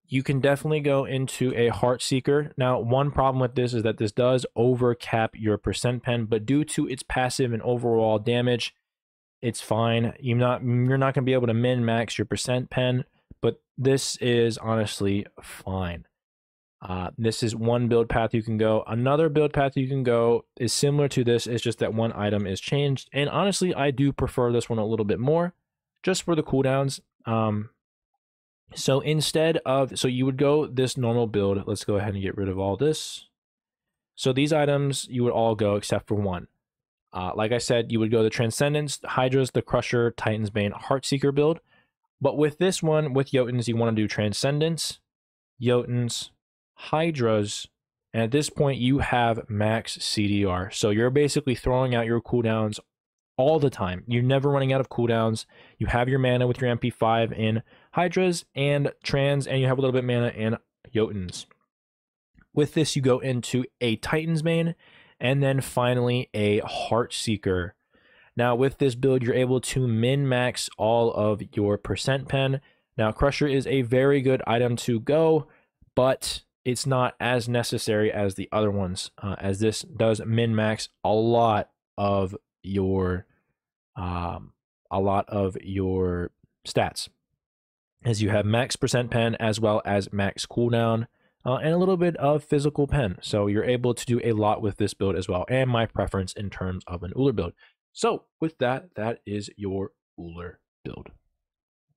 you can definitely go into a Heartseeker. Now, one problem with this is that this does overcap your percent pen, but due to its passive and overall damage, it's fine. You're not going to be able to min max your percent pen, but this is honestly fine. This is one build path you can go. Another build path you can go is similar to this. It's just that one item is changed, and honestly, I do prefer this one a little bit more, just for the cooldowns. So you would go this normal build. Let's go ahead and get rid of all this. So these items you would all go except for 1. Like I said, you would go the Transcendence, Hydras, the Crusher, Titan's Bane, Heartseeker build. But with this one, with Jotuns, you want to do Transcendence, Jotuns, Hydras, and at this point you have max CDR. So you're basically throwing out your cooldowns all the time. You're never running out of cooldowns. You have your mana with your MP5 in Hydras and Trans, and you have a little bit mana in Jotuns. With this, you go into a Titan's Bane, and then finally a Heartseeker. Now with this build, you're able to min-max all of your percent pen. Now Crusher is a very good item to go, but it's not as necessary as the other ones, as this does min-max a lot of your stats, as you have max percent pen as well as max cooldown, and a little bit of physical pen. So you're able to do a lot with this build as well, and my preference in terms of an Ullr build. So with that, that is your Uller build.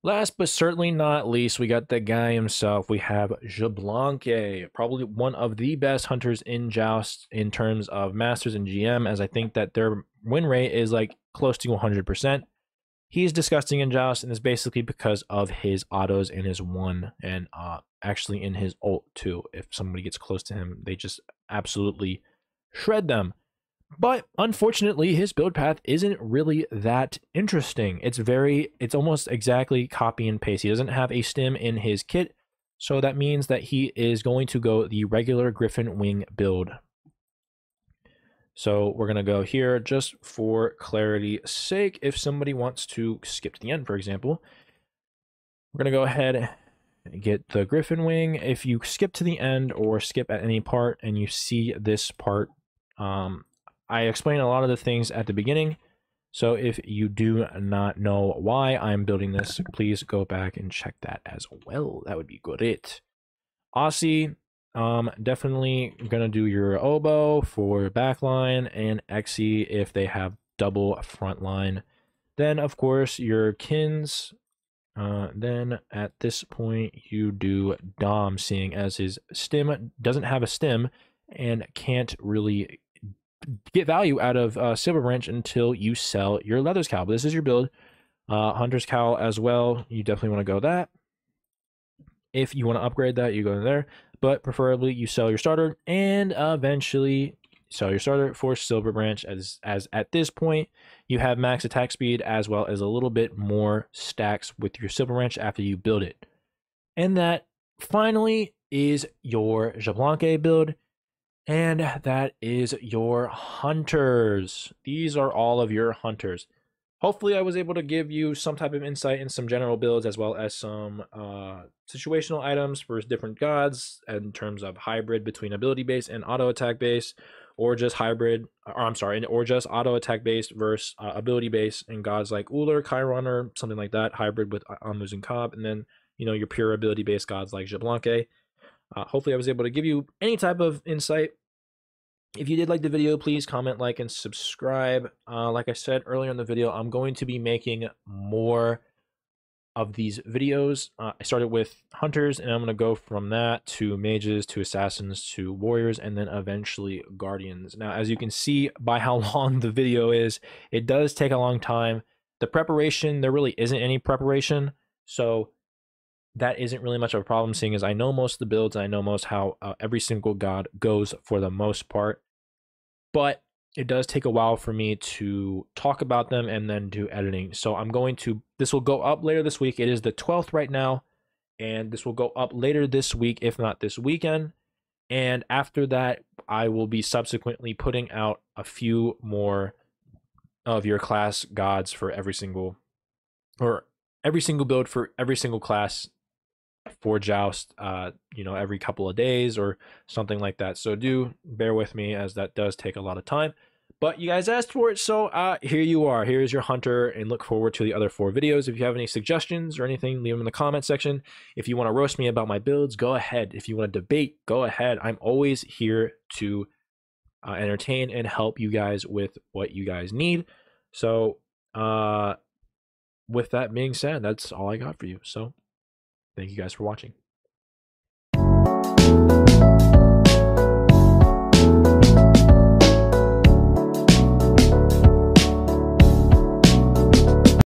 Last but certainly not least, we got the guy himself. We have Xbalanque, probably one of the best hunters in Joust in terms of Masters and GM, as I think that their win rate is like close to 100%. He's disgusting in Joust, and it's basically because of his autos in his 1 and actually in his ult too. If somebody gets close to him, they just absolutely shred them. But unfortunately, his build path isn't really that interesting. It's almost exactly copy and paste. He doesn't have a stim in his kit, so that means that he is going to go the regular Griffin Wing build. So we're going to go here just for clarity's sake. If somebody wants to skip to the end, for example, we're going to go ahead and get the Griffin Wing. If you skip to the end or skip at any part and you see this part, I explained a lot of the things at the beginning. So if you do not know why I'm building this, please go back and check that as well. That would be great. Aussie, definitely gonna do your oboe for backline, and Exy if they have double front line. Then of course your kins. Then at this point you do Dom, seeing as his stim doesn't have a stim and can't really get value out of Silver Branch until you sell your Leathers Cowl. But this is your build. Hunter's Cowl as well. You definitely want to go that. If you want to upgrade that, you go in there. But preferably you sell your starter and eventually sell your starter for Silver Branch, as at this point you have max attack speed as well as a little bit more stacks with your Silver Branch after you build it. And that finally is your Xbalanque build. And that is your hunters. These are all of your hunters. Hopefully I was able to give you some type of insight in some general builds, as well as some situational items for different gods in terms of hybrid between ability base and auto attack base, or just hybrid, or just auto attack based versus ability base in gods like Uller, Chiron, or something like that, hybrid with Ahn'Muz and Cobb, and then your pure ability based gods like Xbalanque. Hopefully I was able to give you any type of insight. If you did like the video, please comment, like, and subscribe. Like I said earlier in the video, I'm going to be making more of these videos. I started with hunters, and I'm going to go from that to mages, to assassins, to warriors, and then eventually guardians. Now, as you can see by how long the video is, it does take a long time. The preparation, there really isn't any preparation, so that isn't really much of a problem, seeing as I know most of the builds, and I know most how every single god goes for the most part. But it does take a while for me to talk about them and then do editing. So this will go up later this week. It is the 12th right now, and this will go up later this week, if not this weekend. And after that, I will be subsequently putting out a few more of your class gods for every single build for every single class for Joust, every couple of days or something like that. So do bear with me, as that does take a lot of time. But you guys asked for it, so here you are. Here's your hunter, and look forward to the other 4 videos. If you have any suggestions or anything, leave them in the comment section. If you want to roast me about my builds, go ahead. If you want to debate, go ahead. I'm always here to entertain and help you guys with what you guys need. So with that being said, that's all I got for you. So thank you guys for watching.